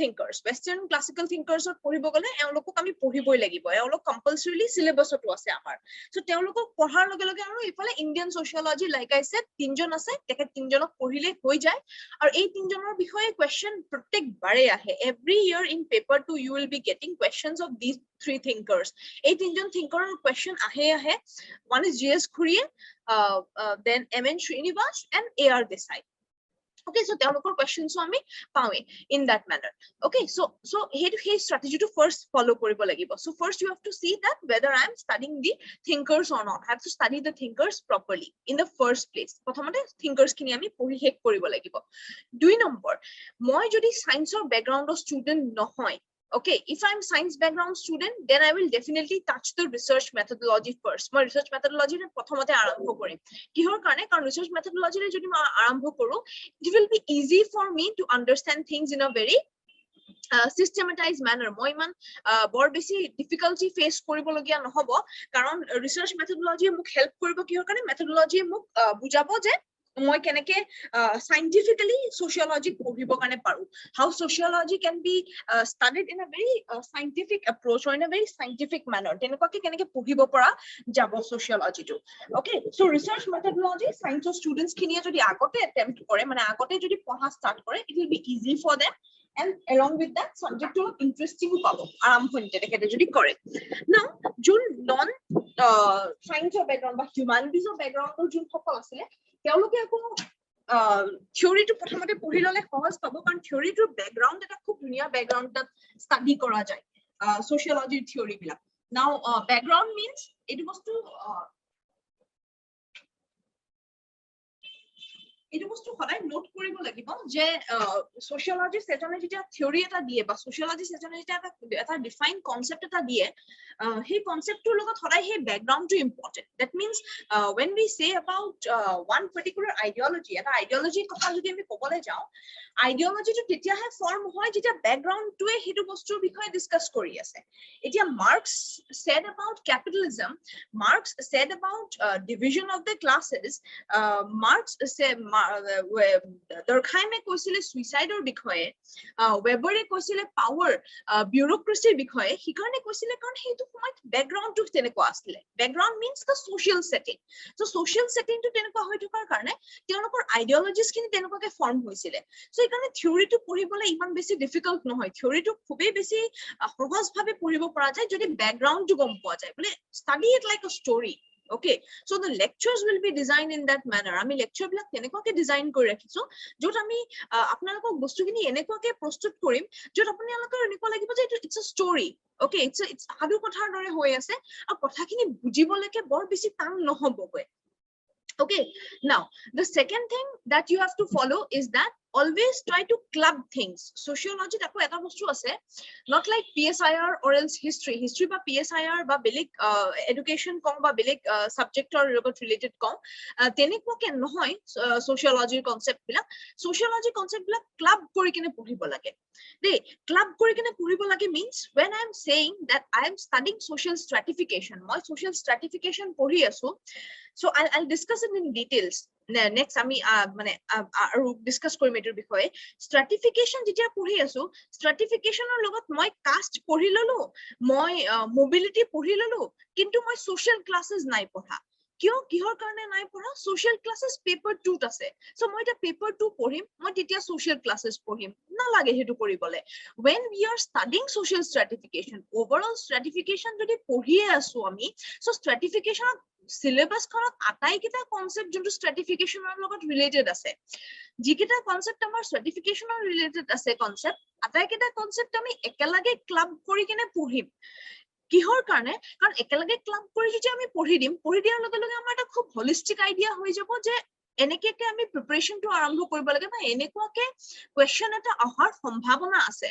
classical thinkers পঢ়িব গলে এওঁলোকক আমি পঢ়িবই লাগিব এওঁলোক compulsorily syllabus টো আছে আমাৰ so তেওঁলোকক পঢ়াৰ লগে লগে আৰু ইফালে Indian sociology like I said তিনজন আছে তেখেত তিনজনক পঢ়িলে হৈ যায় আৰু এই তিনজনৰ বিষয়ে question প্ৰত্যেক বাৰে আহে every year in paper 2 you will be getting questions of these three thinkers এই তিনজন thinkerৰ question আহে one is GS Khuriye then MN Srinivas and AR Desai okay so তেওঁলোকৰ questions আমি পাওঁৱে in that manner okay so hey strategy to first follow কৰিব লাগিব so first you have to see that whether I am studying the thinkers or not I have to study the thinkers properly in the first place প্ৰথমতে thinkers খিনি আমি পঢ়ি শেষ কৰিব লাগিব 2 number মই যদি সায়েন্সৰ ব্যাকগ্ৰাউণ্ডৰ ষ্টুডেন্ট নহয় okay if I'm science background student then I will definitely touch the research methodology first মই research methodology প্ৰথমতে আৰম্ভ কৰিম কিহৰ কাৰণে কাৰণ research methodology ৰে যদি মই আৰম্ভ কৰো it will be easy for me to understand things in a very systematized manner মই ইমান বৰ বেছি difficulty face কৰিবলগীয়া নহব কাৰণ research methodology মোক help কৰিব কিহৰ কাৰণে methodology মোক বুজাব যে মই কেনেকে scientifically sociology পঢ়িব কাৰণে পাৰো how sociology can be studied in a very scientific approach or in a very scientific manner তেনেকুৱাকে কেনেকে পঢ়িব পৰা যাব sociology টো okay so research methodology science students খিনিয়ে যদি আগতে attempt কৰে মানে আগতে যদি পঢ়া start কৰে it will be easy for them and along with that subject to interesting পাবো আৰম্ভণিতে তেখেতে যদি কৰে now যোন non science background বা humanities background যোন সকল আছে তেওঁলোকে আকৌ থিওৰিটো প্ৰথমতে পঢ়ি ললে সহজ পাব কাৰণ থিওৰিটোৰ ব্যাকগ্ৰাউণ্ড এটা খুব ধুনীয়া ব্যাকগ্ৰাউণ্ড তাত ষ্টাডি কৰা যায় sociology থিওৰি বিলাক now background means এইটো বস্তু এইটো বস্তু সদায় নোট কৰিব লাগিব যে sociologist এজনে যেতিয়া থিওৰি এটা দিয়ে বা sociologist এজনে যেতিয়া এটা ডিফাইন কনসেপ্ট এটা দিয়ে সেই কনসেপ্টটোৰ লগত সদায় সেই ব্যাকগ্ৰাউণ্ডটো important that means when we say about one particular ideology এটা আইডিওলজিৰ কথা যদি আমি ক'বলৈ যাওঁ আইডিওলজিটো তেতিয়াহে ফৰ্ম হয় যেতিয়া ব্যাকগ্ৰাউণ্ডটোৱে সেইটো বস্তুৰ বিষয়ে ডিসকাস কৰি আছে এতিয়া marks said about capitalism Marx said about division of the classes Marx said Durkheimে কৈছিলে সুইসাইডৰ বিষয়ে ওয়েবৰে কৈছিলে পাৱাৰ ব্যুৰোক্ৰেসিৰ বিষয়ে হিকাৰণে কৈছিলে কাৰণ সেইটো সময়ত ব্যাকগ্ৰাউণ্ডটো তেনেকুৱা আছিল ব্যাকগ্ৰাউণ্ড means the social setting so social setting টো তেনেকুৱা হৈ থকাৰ কাৰণে তেওঁলোকৰ আইডিওলজিজ খিনি তেনেকুৱাকে ফৰ্ম হৈছিলে so এইকাৰণে থিওৰিটো পঢ়িবলৈ ইমান বেছি ডিফিকাল্ট নহয় থিওৰিটো খুবেই বেছি সহজভাৱে পঢ়িব পৰা যায় যদি ব্যাকগ্ৰাউণ্ডটো গম পোৱা যায় মানে study it like a story okay so the lectures will be designed in that manner আমি lecture বিলাক তেনেকুৱাকে ডিজাইন কৰি ৰাখিছো যত আমি আপোনালোকক বস্তুখিনি এনেকুৱাকে প্ৰস্তুত কৰিম যত আপোনালোকৰ এনেকুৱা লাগিব যে it's a story okay it's সাধু কথাৰ দৰে হৈ আছে আৰু কথাখিনি বুজিবলৈকে বৰ বেছি টান নহবগৈ okay now the second thing that you have to follow is that always try to club things sociology tako eta bostu ase not like PSIR or else history ba PSIR ba belik education kom ba belik subject or related kom tenekwa ke nohoy sociology concept bila club kori kine poribo lage de club kori kine poribo lage means when I am saying that I am studying social stratification moi social stratification pori asu so I'll discuss it in details next আমি মানে আৰু discuss কৰিম এটাৰ বিষয়ে স্ট্ৰাটিফিকেশন যেতিয়া পঢ়ি আছো স্ট্ৰাটিফিকেশনৰ লগত মই কাস্ট পঢ়ি ললো মই মোবিলিটি পঢ়ি ললো কিন্তু মই সোশ্যাল ক্লাसेस নাই পঢ়া কিয় কিহৰ কাৰণে নাই পঢ়া সোশ্যাল ক্লাसेस পেপাৰ 2 ত আছে সো মই এটা পেপাৰ 2 পঢ়িম মই তেতিয়া সোশ্যাল ক্লাसेस পঢ়িম না লাগে হেতু কৰিবলে when we are studying social stratification overall stratification যদি পঢ়িয়ে আছো আমি সো stratification syllabus খনত আটাই কিটা কনসেপ্ট যোনটো স্ট্ৰাটিফিকেশনৰ লগত ৰিলেটেড আছে যিকিটা কনসেপ্ট আমাৰ স্ট্ৰাটিফিকেশনৰ ৰিলেটেড আছে কনসেপ্ট আটাই কিটা কনসেপ্ট আমি একেলগে ক্লাব কৰি কিনে পঢ়িম কিহৰ কাৰণে কাৰণ একেলগে ক্লাব কৰি যদি আমি পঢ়ি দিয়াৰ লগে লগে আমাৰ এটা খুব হলিস্টিক আইডিয়া হৈ যাব যে এনেকেকে আমি প্ৰিপাৰেচনটো আৰম্ভ কৰিব লাগে বা এনেকুৱাকে কোৱেশ্চন এটা অহাৰ সম্ভাৱনা আছে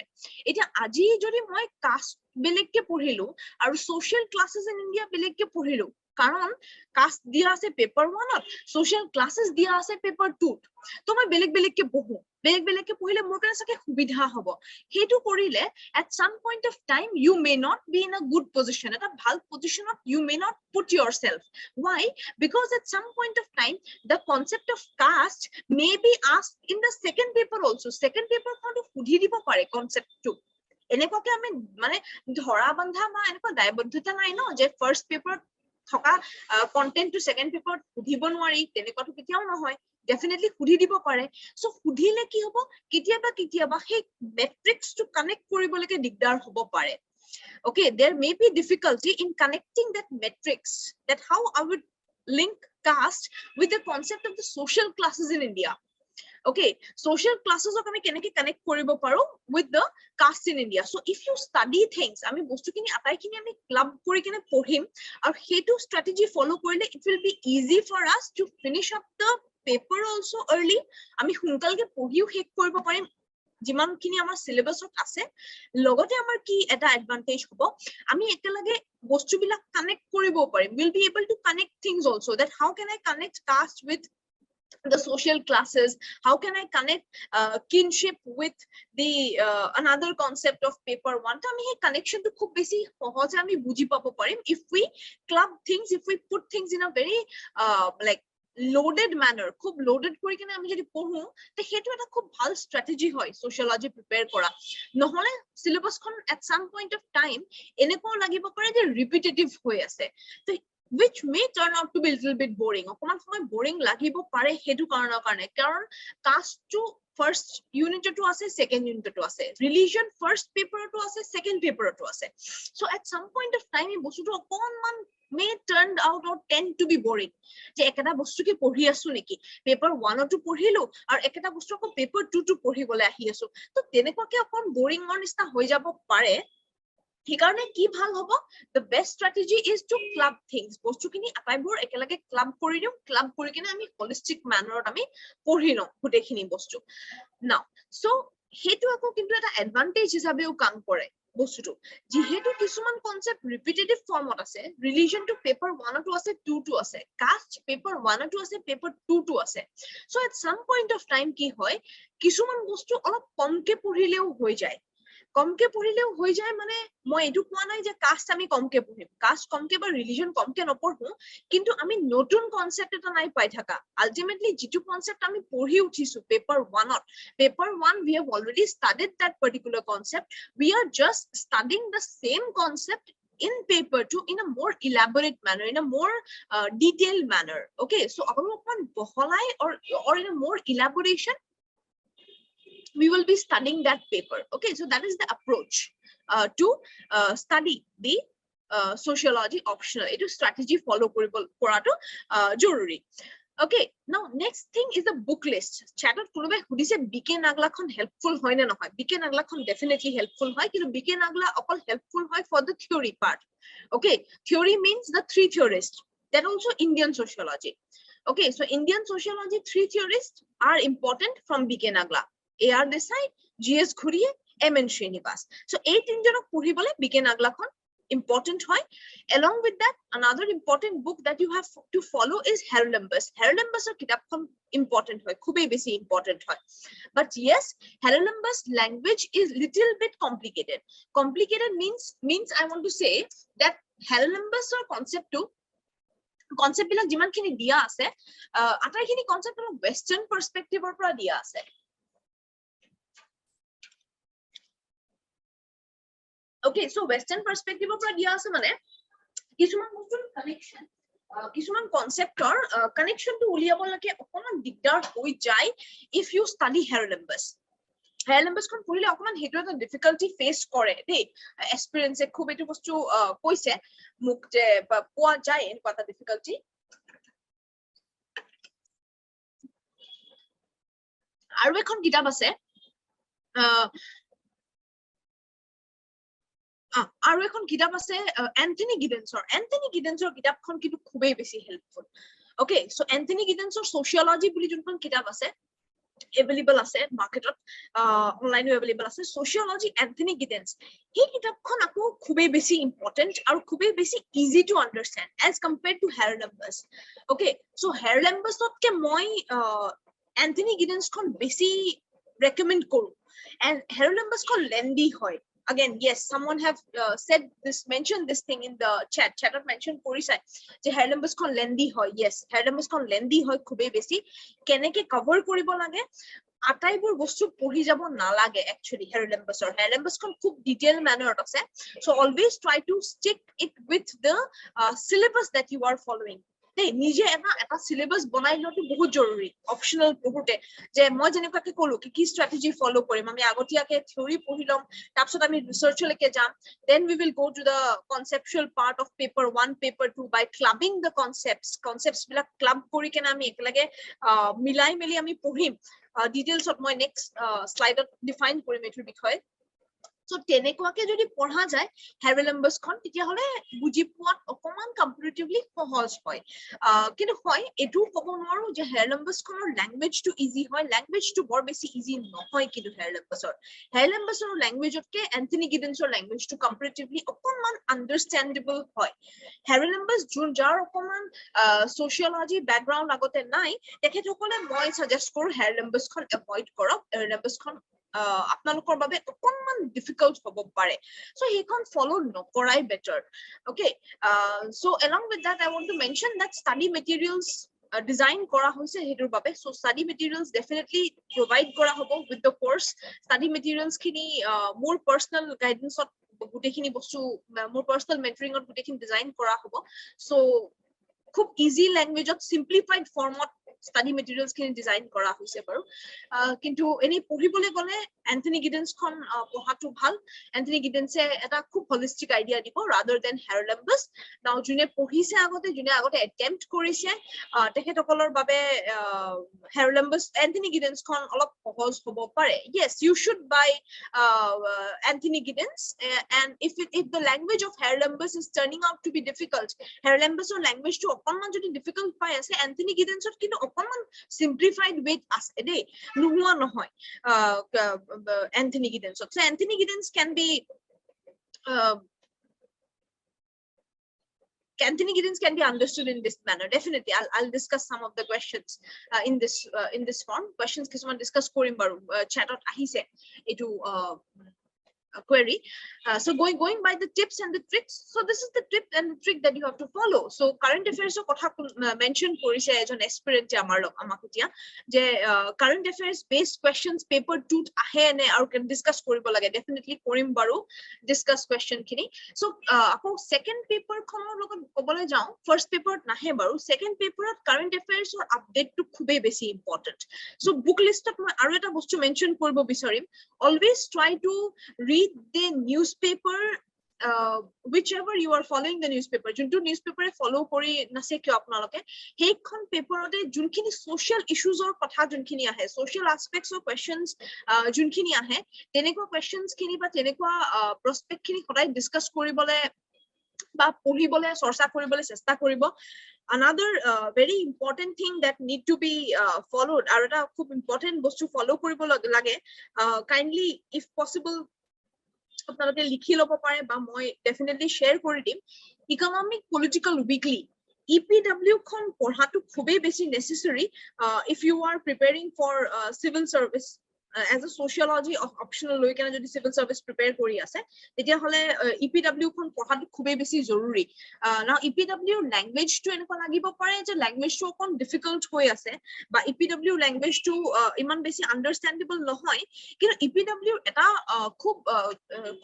এতিয়া আজি যদি মই কাষ্ট বেলেগকে পঢ়িলো আৰু সোশ্যাল ক্লাसेस ইন ইন্ডিয়া বেলেগকে পঢ়িলো কারণ কাস্ট দিয়া আছে পেপার 1 ত সোশ্যাল ক্লাसेस দিয়া আছে পেপার 2 তো মই বেলেগকে পঢ়ো বেলেগকে পঢ়িলে মোৰ কাৰণে সকে সুবিধা হ'ব হেতু কৰিলে at some point of time you may not be in a good position এটা ভাল পজিশনত you may not put yourself why because at some point of time the concept of caste may be asked in the second paper also second paper খনটো সুধি দিব পাৰে কনসেপ্টটো এনেকুৱাকে আমি মানে ধৰা বন্ধা বা এনেকুৱা দায়বদ্ধতা নাই ন যে ফাৰ্স্ট পেপাৰ থকা কন্টেন্ট টু সেকেন্ড পেপাৰ সুধিব নোৱাৰি তেনেকুৱাটো কেতিয়াও নহয় ডেফিনেটলি সুধি দিব পাৰে সো সুধিলে কি হ'ব কেতিয়াবা সেই মেট্ৰিক্স টু কানেক্ট কৰিবলৈকে দিগদাৰ হ'ব পাৰে okay there may be difficulty in connecting that matrix that how I would link caste with the concept of the social classes in India okay social classes ok ami keneke connect koribo paro with the caste in India so if you study things ami bostu kini atai kini ami club kori kine পঢ়িম আৰু হেতু strategy follow কৰিলে it will be easy for us to finish up the paper also early ami hunkalke পঢ়িও শেষ কৰিব পাৰিম যিমান কিনি আমাৰ সিলেবাসত আছে লগতে আমাৰ কি এটা এডভান্টেজ হ'ব আমি একেলগে বস্তুবিলাক কানেক্ট কৰিব পাৰিম will be able to connect things also that how can I connect caste with the social classes how can I connect kinship with the another concept of paper 1 to ami he connection to khub beshi sahoje ami buji pabo parim if we club things if we put things in a very like loaded manner khub loaded kori kine ami jodi porhu te hetu eta khub bhal strategy hoy sociology prepare kora nohole syllabus khon at some point of time eneko lagibo pare je repetitive hoy ase to which may turn out to be a little bit boring অকমান সময় boring লাগিব পাৰে হেতু কাৰণৰ কাৰণে কাৰণ caste to first unit to আছে second unit to আছে religion first paper to আছে second paper to আছে so at some point of time এই বস্তুটো অকমান may turn out or tend to be boring যে একটা বস্তু কি পঢ়ি আছো নেকি পেপার 1 to পঢ়িলো আৰু একটা বস্তু আকৌ পেপাৰ 2 to পঢ়িবলৈ আহি আছো তো তেনেকুৱাকে অকন boring নিচিনা হৈ যাব পাৰে সেইকাৰণে কি ভাল হ'ব, the best strategy is to club things, বস্তুখিনি আটাইবোৰ একেলগে ক্লাব কৰি দিওঁ, ক্লাব কৰি কিনে আমি holistic mannerত আমি পঢ়ি লওঁ গোটেইখিনি বস্তু। now so সেইটো আকৌ কিন্তু এটা এডভান্টেজ হিচাপেও কাম কৰে বস্তুটো, যিহেতু কিছুমান কনসেপ্ট ৰিপিটেটিভ ফৰ্মত আছে, ৰিলিজনটো পেপাৰ 1 টো আছে 2 টো আছে, কাষ্ট পেপাৰ 1 টো আছে পেপাৰ 2 টো আছে। so at some point of time কি হয়, কিছুমান বস্তু অলপ কমকে পঢ়িলেও হৈ যায়, কমকে পঢ়িলেও হৈ যায় মানে মই এটো কোৱা নাই যে কাষ্ট আমি কমকে পঢ়িম, কাষ্ট কমকে বা ৰিলিজন কমকে নপঢ়ো, কিন্তু আমি নতুন কনসেপ্ট এটা নাই পাই থাকা। আলটিমেটলি যেটো কনসেপ্ট আমি পঢ়ি উঠিছো paper 1 to, paper 1 we have already studied that particular concept, we are just studying the same concept in paper 2 in a more elaborate manner, in a more detailed manner. Okay, so অলপমান বহলাই or in a more elaboration we will be studying that paper. Okay, so that is the approach to study the sociology optional. It is strategy follow korato joruri. Okay, now next thing is the book list. Chat konobai hudise BK Nagla khon helpful hoy na nohoy, BK Nagla khon definitely helpful hoy, kintu BK Nagla okol helpful hoy for the theory part. Okay, theory means the 3 theorists, that also Indian sociology. Okay, so Indian sociology 3 theorists are important from BK Nagla, AR Desai, GS Ghuriye, MN Srinivas. So 8 injonok পঢ়িবলে BK Nagla khon important hoy. Along with that, another important book that you have to follow is Syllabus. Syllabus er kitab khon important hoy, khubei beshi important hoy. But yes, Syllabus language is little bit complicated. Complicated means I want to say that Syllabus er concept bilak jiman khini dia ase, atai khini concept er western perspective or pora dia ase. Okay, so western perspective of dia ase mane কিছুমান বস্তুৰ connection, কিছুমান conceptor connection to উলিয়াব লাগে অকমান দিগদাৰ হৈ যায় if you study Syllabus. Syllabus খন পঢ়িলে অকমান হেতু এটা difficulty face কৰে দেই, experience এ খুব এটো বস্তু কৈছে মোক যে পোৱা যায় এনেকুৱা এটা difficulty। আৰু এখন কিতাপ আছে আৰু এখন কিতাপ আছে এন্থনি গিডেন্সৰ কিতাপখন কিন্তু খুবেই বেছি হেল্পফুল। ওকে, সো এন্থনি গিডেন্সৰ সোশিয়োলজি বুলি যোনখন কিতাপ আছে এভেইলেবল আছে মাৰ্কেটত, অনলাইনও এভেইলেবল আছে, সোশিয়োলজি এন্থনি গিডেন্স, এই কিতাপখন আকৌ খুবেই বেছি ইম্পৰ্টেন্ট আৰু খুবেই বেছি easy to understand as compared to Syllabus. Okay, so Syllabusতকে মই এন্থনি গিডেন্সখন বেছি ৰেকমেন্ড কৰো, and Syllabusখন লেন্দি হয়। Again, yes, someone have said this, mentioned this thing in the chat mention korisai je Syllabus kon lengthy hoy. Yes, Syllabus kon lengthy hoy khubei beshi, keneke cover koribo lage আটাইবোৰ বস্তু পঢ়ি যাব নালাগে actually Syllabus kon খুব detailed manner আছে, so always try to stick it with the syllabus that you are following. দেই নিজে এটা সিলেবাস বনাই লোৱাটো বহুত জৰুৰী অপচনেল পঢ়োতে, যে মই যেনেকুৱাকে কলো কি স্ট্ৰ্যাটেজি ফলো কৰিম, আমি আগতীয়াকে থিওৰি পঢ়ি লম, তাৰপিছত আমি ৰিসাৰ্চলৈকে যাম, then we will go to the conceptual part of paper 1 paper 2 by clubbing the concepts বিলাক ক্লাব কৰি কেনে আমি একেলগে মিলাই মেলি আমি পঢ়িম। ডিটেইলছত মই নেক্সট স্লাইডত ডিফাইন কৰিম এইটোৰ বিষয়ে। So তেনেকুৱাকে যদি পঢ়া যায় Syllabus খন তেতিয়া হলে বুজি পোৱাত অকমান কম্পাৰেটিভলি সহজ হয়। কিন্তু হয় এটো ক'ব নোৱাৰো যে Syllabus খনৰ ল্যাঙ্গুৱেজটো ইজি হয়, ল্যাঙ্গুৱেজটো বৰ বেছি ইজি নহয় কিন্তু Syllabusৰ ল্যাঙ্গুৱেজতকে এন্থনি গিডেন্সৰ ল্যাঙ্গুৱেজটো কম্পাৰেটিভলি অকমান আন্ডাৰষ্টেণ্ডেবল হয়। Syllabus যাৰ অকমান সোশিয়োলজি ব্যাকগ্ৰাউন্ড আগতে নাই তেখেতসকলে মই সাজেষ্ট কৰো Syllabus খন এভয়েড কৰক, Syllabus খন আপোনালোকৰ বাবে অকমান ডিফিকাল্ট হ'ব পাৰে, so সেইখন ফলো নকৰাই better. Okay, so along with that I want to mention that study materials design kora hoise hetur babe, so study materials definitely provide kora hobo with the course. Study materials khini more personal guidance ot gutekhini bostu more personal mentoring ot gutekhini design kora hobo, so খুব easy ল্যাঙ্গুৱেজত simplified format study materials খিনি design কৰা হৈছে বাৰু কিন্তু এনে পঢ়িবলৈ গলে এন্থনি গিডেন্স খন পঢ়াটো ভাল এন্থনি গিডেন্সে এটা খুব holistic আইডিয়া দিব rather than হেৰলেম্বাছ নাও যোনে পঢ়িছে আগতে যোনে আগতে এটেম্প্ট কৰিছে তেখেতসকলৰ বাবে হেৰলেম্বাছ এন্থনি গিডেন্স খন অলপ সহজ হ'ব পাৰে yes you should buy Anthony Giddens and if the language of Herlambus is turning out to be difficult Herlambus or language to অকনমান যদি difficult পাই আছে Anthony Giddens ত কিন্তু অকনমান simplified way আছে দেই নোহোৱা নহয় Anthony Giddens so Anthony Giddens can be Anthony Giddens can be understood in this manner. Definitely, I'll discuss some of the questions in this form. Questions kisman discuss korim baru chat out ahise etu query. So going by the tips and the tricks. So this is the tip and the trick that you have to follow. So current affairs kotha mention korise ejon aspirant amar amakutia je current affairs based questions paper 2 ahe ne aru can discuss koribo lage definitely korim baru discuss question kini so apo second paper khonor logot kobole jao first paper nahe baru second paper current affairs or update to khube beshi important so book list ot aru eta bostu mention koribo bisarim always try to read the newspaper whichever you are following the newspaper juntu newspaper follow kori nase kyo apnaloke heikhon paper ote junkhini social issues or kotha junkhini ahe social aspects or questions junkhini ahe tenekwa questions khini ba tenekwa prospect khini khotai discuss koribole ba pohibole sorcha koribole chesta koribo another very important thing that need to be followed aru eta khub important bostu follow koribo lage kindly if possible আপোনালোকে লিখি লব পাৰে বা মই definitely share কৰি দিম economic political weekly EPW খন পঢ়াটো খুবেই বেছি necessary if you are preparing for civil service as a sociology of optional লৈ কেনে যদি civil service prepare কৰি আছে তেতিয়া হলে EPW খন পঢ়াটো খুবেই বেছি জৰুৰী now EPW language টো এনেকুৱা লাগিব পাৰে যে language টো অকন difficult হৈ আছে বা EPW language টো ইমান বেছি understandable নহয় কিন্তু EPW এটা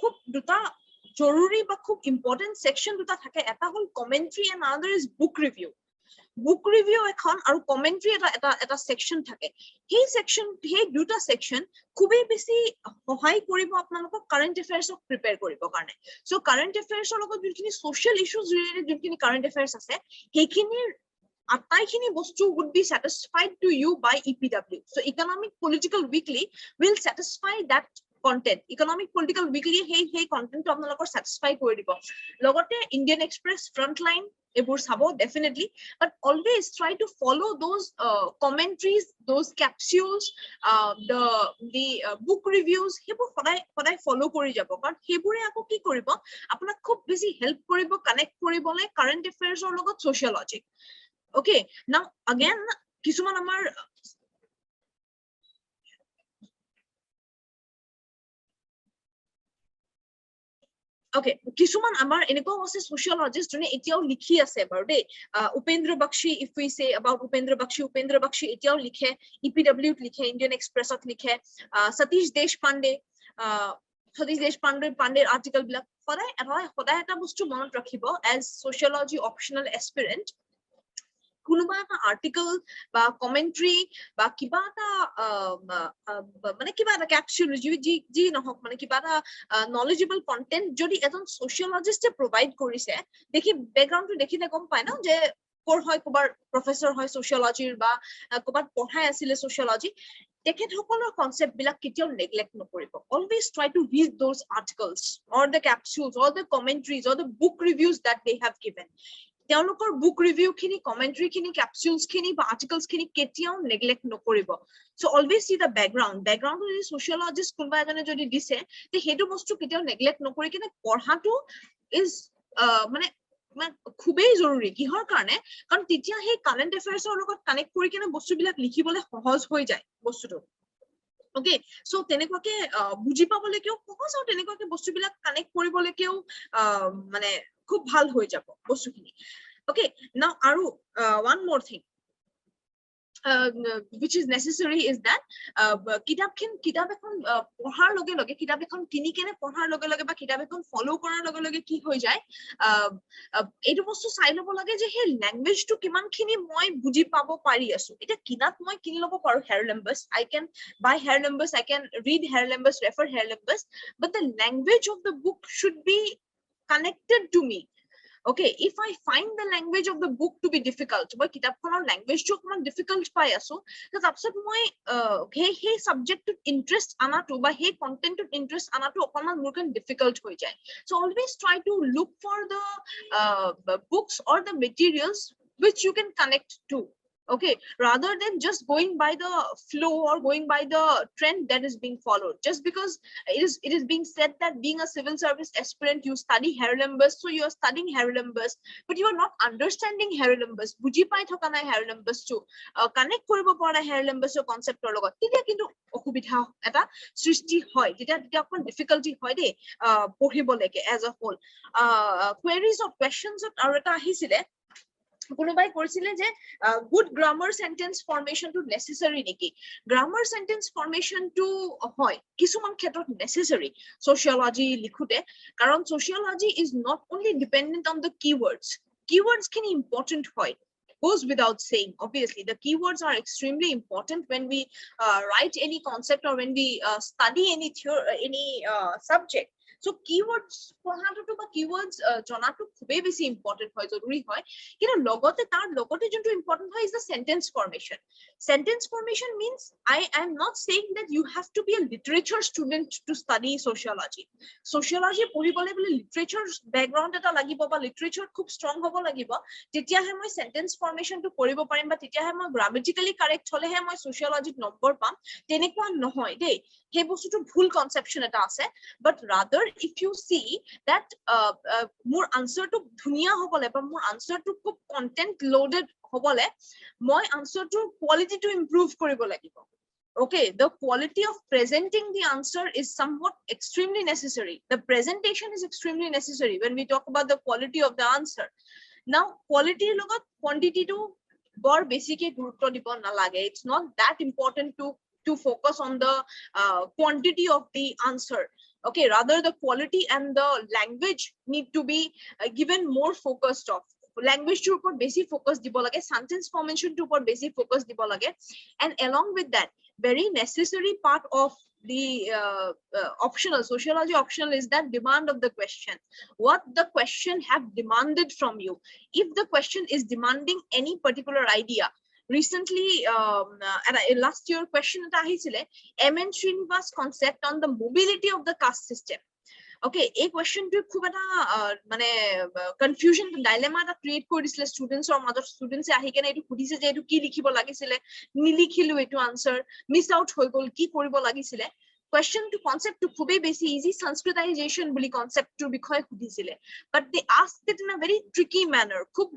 খুব দুটা জৰুৰী বা খুব important section দুটা থাকে এটা হল commentary and another is book review এখন আৰু commentary এটা section থাকে সেই section সেই দুটা section খুবেই বেছি সহায় কৰিব আপোনালোকক current affairs ক prepare কৰিব কাৰণে so current affairs ৰ লগত যিখিনি social issues related যিখিনি current affairs আছে সেইখিনিৰ আটাইখিনি বস্তু would be satisfied to you by EPW so economic political weekly will satisfy that content economic political weekly hey content to আপোনালোকৰ satisfy কৰি দিব লগতে Indian Express frontline ebur sabo definitely but always try to follow those commentaries those capsules the book reviews hebur hodai follow kori jabo karon hebure ako ki koribo apunak khub beshi help koribo connect koribole current affairs or logot sociology okay now again kisuman amar okay kisuman amar eneko ase sociologist jone etiao likhi ase baru dei Upendra Bakshi if we say about Upendra Bakshi etiao likhe EPW likhe Indian Express ot likhe Satish Deshpande article bilak hodai eta bostu monot rakhibo as sociology optional aspirant কোনোবা এটা article বা commentary বা কিবা এটা মানে কিবা এটা capsule G নহক মানে কিবা এটা নলেজেবল কন্টেন্ট যদি এজন সোশিয়োলজিস্টে প্ৰভাইড কৰিছে দেখি ব্যাকগ্ৰাউণ্ডটো দেখিলে গম পায় ন যে কোৰ হয় কোবাৰ প্ৰফেসৰ হয় সোশিয়োলজিৰ বা কোবাত পঢ়াই আছিল সোশিয়োলজি তেখেতসকলৰ কনসেপ্ট বিলাক কেতিয়াও নেগলেক্ট নকৰিব always try to read those articles or the capsules or the commentaries or the book reviews that they have given তেওঁলোকৰ book review খিনি commentary খিনি capsules খিনি বা articles খিনি কেতিয়াও neglect নকৰিব so always see the background যদি sociologist কোনবা এজনে যদি দিছে তে হেতু বস্তু কেতিয়াও neglect নকৰি কিনে পঢ়াটো is মানে খুবেই জৰুৰী কিহৰ কাৰণে কাৰণ তেতিয়া সেই current affairs ৰ লগত কানেক্ট কৰি কিনে বস্তুবিলাক লিখিবলৈ সহজ হৈ যায় বস্তুটো okay so তেনেকুৱাকে বুজি পাবলৈকেও সহজ আৰু তেনেকুৱাকে বস্তুবিলাক কানেক্ট কৰিবলৈকেও মানে খুব ভাল হৈ যাব বস্তুখিনি okay now aru one more thing which is necessary is that kitab ekhon pohar loge loge kitab ekhon kini kene pohar loge loge ba kitab ekhon follow korar loge loge ki hoi jay etu bostu sai lobo lage je he language to kiman khini moi buji pabo pari asu eta kinat moi kini lobo paru Syllabus I can buy Syllabus I can read Syllabus refer Syllabus but the language of the book should be connected to me. Okay, if I find the language of the book to be difficult, but kitabkhonor language to okman difficult pai aso, that upset moi he subject to interest anato ba he content to interest anato okman more difficult hoi jay. So always try to look for the books or the materials which you can connect to. Okay, rather than just going by the flow or going by the trend that is being followed, just because it is being said that being a civil service aspirant you study Syllabus, so you are studying Syllabus but you are not understanding Syllabus buji pai thoka nai Syllabus to connect koribo pora Syllabus concept or logot titia kintu okubitha eta srishti hoy titia okon difficulty hoy de pohibo leke as a whole queries or questions or eta ahisile কোনোবাই কৰিছিলে যে good grammar sentence formation to necessary নেকি grammar sentence formation to হয় কিছুমান ক্ষেত্ৰত necessary sociology লিখোতে কাৰণ sociology is not only dependent on the keywords খিনি important হয় goes without saying. Obviously the keywords are extremely important when we write any concept or when we study any subject. So keywords পঢ়াটো বা keywords জনাটো খুবেই বেছি important হয় জৰুৰী হয় কিন্তু লগতে তাৰ লগতে যোনটো important হয় is the sentence formation means I am not saying that you have to be a literature student to study sociology পঢ়িবলৈ বলে literature background এটা লাগিব বা literature খুব strong হ'ব লাগিব তেতিয়াহে মই sentence formation টো কৰিব পাৰিম বা তেতিয়াহে মই grammatically correct হলেহে মই sociology নম্বৰ পাম তেনেকুৱা নহয় দেই সেই বস্তুটো ভুল conception এটা আছে but rather if you see that more answer to dhuniya hobole ba more answer to খুব content loaded hobole moi answer to quality to improve koribo lagibo. Okay, the quality of presenting the answer is somewhat extremely necessary. The presentation is extremely necessary when we talk about the quality of the answer. Now quality logot quantity to bor basic e gurutto dibo na lage. It's not that important to focus on the quantity of the answer. Okay, rather the quality and the language need to be given more focused of language to upor basic focus dibo lage sentence formation to upor basic focus dibo lage and along with that very necessary part of the optional sociology optional is that demand of the question what the question have demanded from you if the question is demanding any particular idea recently last year question eta ahisile MN Srinivas concept on the mobility of the caste system. Okay, a question to khub eta mane confusion dilemma ta create kori disile students or other students e ahi kena etu khudise je etu ki likhibo lagisile nilikhilu etu answer miss out hoi gol ki koribo lagisile question to concept to khube basi easy sanskritization boli concept to bikhoy khudisile but they asked it in a very tricky manner khub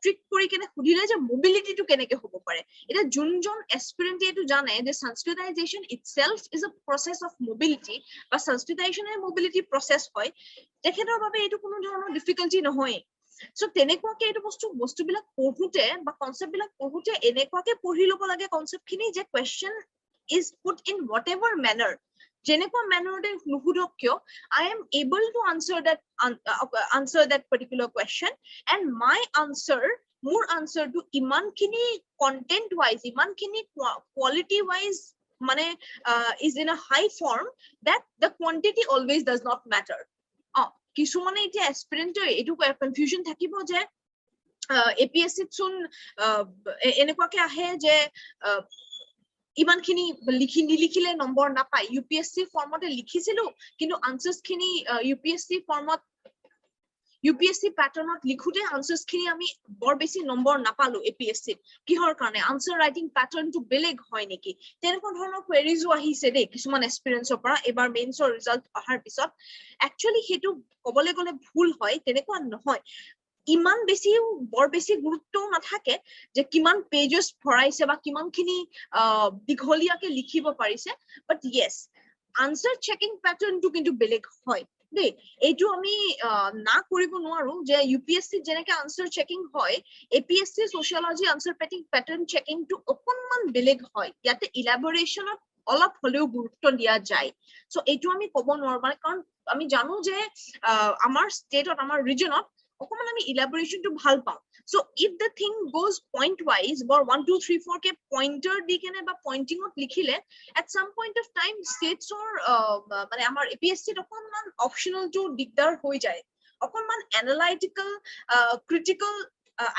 trick kori kene khudile je mobility to keneke hobo pare eta junjon aspirant etu jane je sanskritization itself is a process of mobility but sanskritization a mobility process hoy tekhetor babe etu kono dhoroner difficulty nohoy so tenekwa ke etu bostu bilak pohute ba concept bilak pohute enekwa ke pohi lobo lage concept khini je question is put in whatever manner jenekwa manner de nuhudok kyo I am able to answer that particular question and my answer more answer to iman kini content wise iman kini quality wise mane is in a high form that the quantity always does not matter kisumane eta aspirant etu confusion thakibo je APSC chun enekwa ke ahe je ইমান খিনি লিখিলে number নাপায় UPSC ফৰ্মতে লিখিছিলো কিন্তু আনসাৰ্স খিনি UPSC ফৰ্মত UPSC প্যাটাৰ্নত লিখুতে আনসাৰ্স খিনি আমি বৰ বেছি নম্বৰ নাপালো APSC কিহৰ কাৰণে আনসাৰ ৰাইটিং প্যাটাৰ্ন টু বেলেগ হয় নেকি তেনেকুৱা ধৰণৰ কোৱেৰিজো আহিছে দেই কিছুমান এক্সপেৰিয়েন্সৰ পৰা এবাৰ মেইনছৰ ৰিজাল্ট অহাৰ পিছত একচুয়ালি হেতু কবলে গলে ভুল হয় তেনেকুৱা নহয় ইমান বেছি বৰ বেছি গুৰুত্ব নাথাকে যে কিমান পেজেস ভৰাইছে বা কিমান খিনি দিঘলিয়াকে লিখিব পাৰিছে বাট yes answer checking pattern to কিন্তু বেলেগ হয় দেই এইটো আমি না কৰিব নোৱাৰো যে ইউপিএসসি যেনেকে আনসাৰ চেকিং হয় APSC sociology answer pattern checking টু অকনমান বেলেগ হয় ইয়াতে ইলাবোৰেশনত অলপ হলেও গুৰুত্ব দিয়া যায় সো এইটো আমি ক'ব নোৱাৰো মানে কাৰণ আমি জানো যে আমাৰ ষ্টেটত আমাৰ ৰিজনত অকমান আমি ইলাবোৰেশনটো ভাল পাওঁ so if the thing goes point wise বৰ 1 2 3 4 কে পইণ্টাৰ দি কেনে বা পইণ্টিঙত লিখিলে at some point of time states or মানে আমাৰ এপিএসসি অকনমান অপশনাল টু দিগদাৰ হৈ যায় অকনমান এনালাইটিক্যাল ক্ৰিটিক্যাল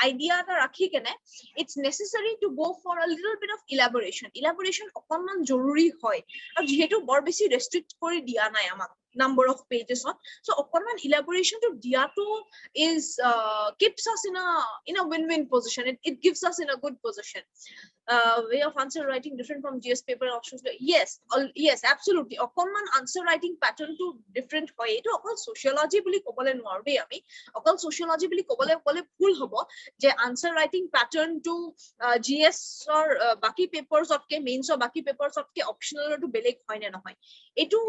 idea এটা ৰাখি কেনে it's necessary to go for a little bit of elaboration অকনমান জৰুৰী হয় আৰু যেহেতু বৰ বেছি ৰেষ্ট্ৰিক্ট কৰি দিয়া নাই আমাক number of pages on so অকনমান elaboration to diato is keeps us in a win-win position it gives us in a good position way of answer writing different from GS paper options yes absolutely অকনমান answer writing pattern to different হয় এটো অকল sociology বুলি ক'বলে নোৱাৰো দেই আমি অকল sociology বুলি ক'বলে ভুল হ'ব যে answer writing pattern to GS or বাকি papers অতকে mains or বাকি papers অতকে optional to বেলেগ হয় নে নহয় এটো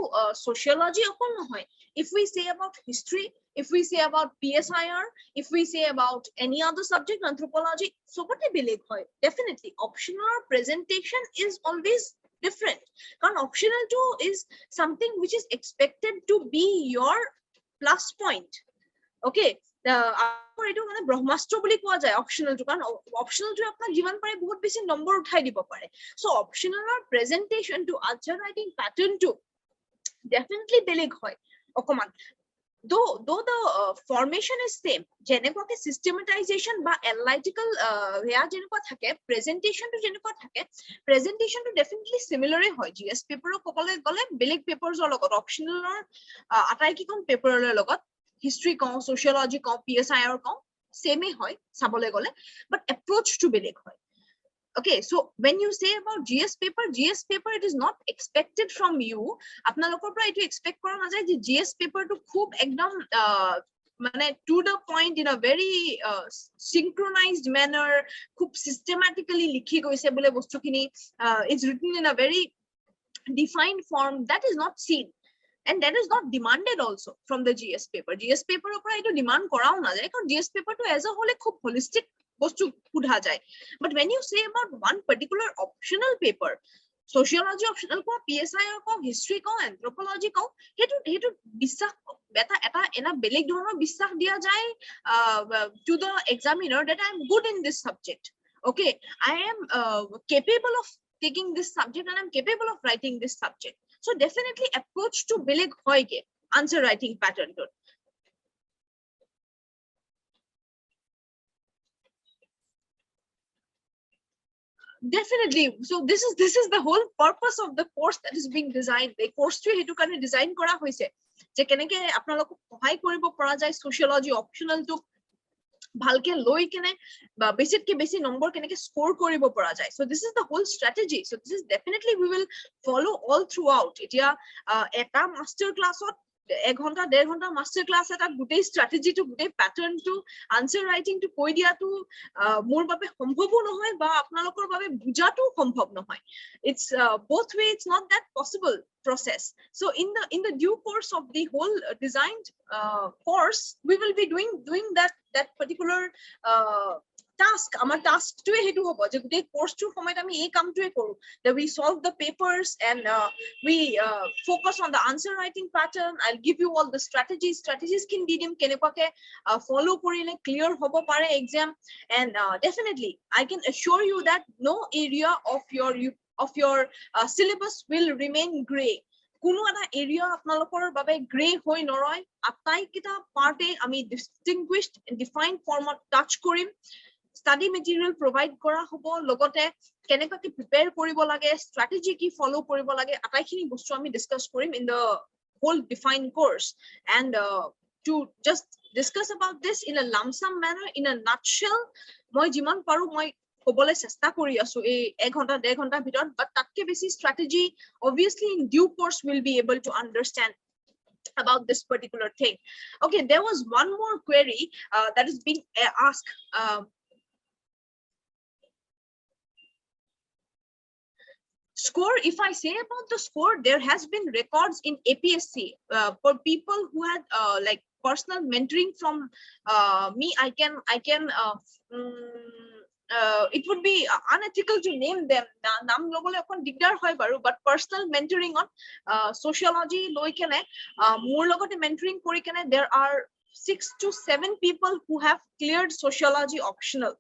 sociology অকল নহয় if we say about history if we say about PSIR if we say about any other subject anthropology so what beleg hoy definitely optional presentation is always different because optional too is something which is expected to be your plus point okay এইটো মানে ব্ৰহ্মাস্ত্ৰ বুলি কোৱা যায় অপশনালটো কাৰণ অপশনালটো আপোনাক যিমান পাৰে বহুত বেছি নম্বৰ উঠাই দিব পাৰে সো অপশনালৰ প্ৰেজেন্টেশনটো আনসাৰ ৰাইটিং প্যাটাৰ্নটো definitely beleg hoy অকমান though the formation is same যেনেকুৱাকে systematization বা analytical য়া যেনেকুৱা থাকে presentation to যেনেকুৱা থাকে presentation to definitely similar হয় GS paper ক'বলে গলে বেলেগ papers ৰ লগত optional আটাই কিখন paper ৰ লগত history কওঁ sociology কওঁ PSIR কওঁ same হয় চাবলে গলে but approach to বেলেগ হয় okay so when you say about GS paper it is not expected from you আপোনালোকৰ পৰা এটো expect কৰা না যায় যে GS paper to খুব একদম মানে to the point in a very synchronized manner খুব systematically লিখি গৈছে বলে বস্তুখিনি it's written in a very defined form that is not seen and that is not demanded also from the GS paper পৰা এটো demand কৰাও না যায় কাৰণ GS paper to as a whole খুব holistic বস্তু পুঢ়া যায় but when you say about one particular optional paper sociology optional ko PSIR ko history ko anthropology ko hetu বিশ্বাস এটা এনা বেলেগ ধৰণৰ বিশ্বাস দিয়া যায় to the examiner that I am good in this subject okay I am capable of taking this subject and I am capable of writing this subject so definitely approach to beleg hoy ge answer writing pattern to definitely so this is the whole purpose of the course that is being designed the course to hetu kane design kora hoise je keneke apnalok sahay koribo pora jay sociology optional to bhalke loi kene ba besit ke besi number keneke score koribo pora jay so this is the whole strategy so this is definitely we will follow all throughout etia eta master class ot 1 ঘন্টা 1.5 ঘন্টা master class এটা গুটেই strategy to গুটেই pattern to answer writing to কৈ দিয়াটো মোৰ বাবে সম্ভৱো নহয় বা আপোনালোকৰ বাবে বুজাটো সম্ভৱ নহয় it's both way it's not that possible process so in the due course of the whole designed course we will be doing that particular task আমাৰ task টোৱে হেতু হ'ব যে গুটেই কোৰ্স টোৰ সময়ত আমি এই কামটোৱে কৰো that we solve the papers and we focus on the answer writing pattern I'll give you all the strategies kin di dim kenekwake follow korile clear hobo pare exam and definitely I can assure you that no area of your syllabus will remain gray কোনো এটা area আপোনালোকৰ বাবে grey হৈ নৰয় আটাইকেইটা পাৰ্টে আমি distinguished defined ফৰ্মত touch কৰিম study material provide kora hobo logote kenekake prepare koribo lage strategy ki follow koribo lage ataikhini bostu ami discuss korim in the whole defined course and to just discuss about this in a lump sum manner in a nutshell moi jiman paru moi kobole chesta kori asu ei 1 ঘন্টা 1.5 ঘন্টা ভিতৰত but tatke beshi strategy obviously in due course will be able to understand about this particular thing okay there was one more query that is being asked Score, if I say about the score, there has been records in APSC for people who had like personal mentoring from me. I can it would be unethical to name them. Naam lobole ekon digdar hoy baru, but personal mentoring on sociology loi kene mur logote mentoring kori kene there are 6 to 7 people who have cleared sociology optional.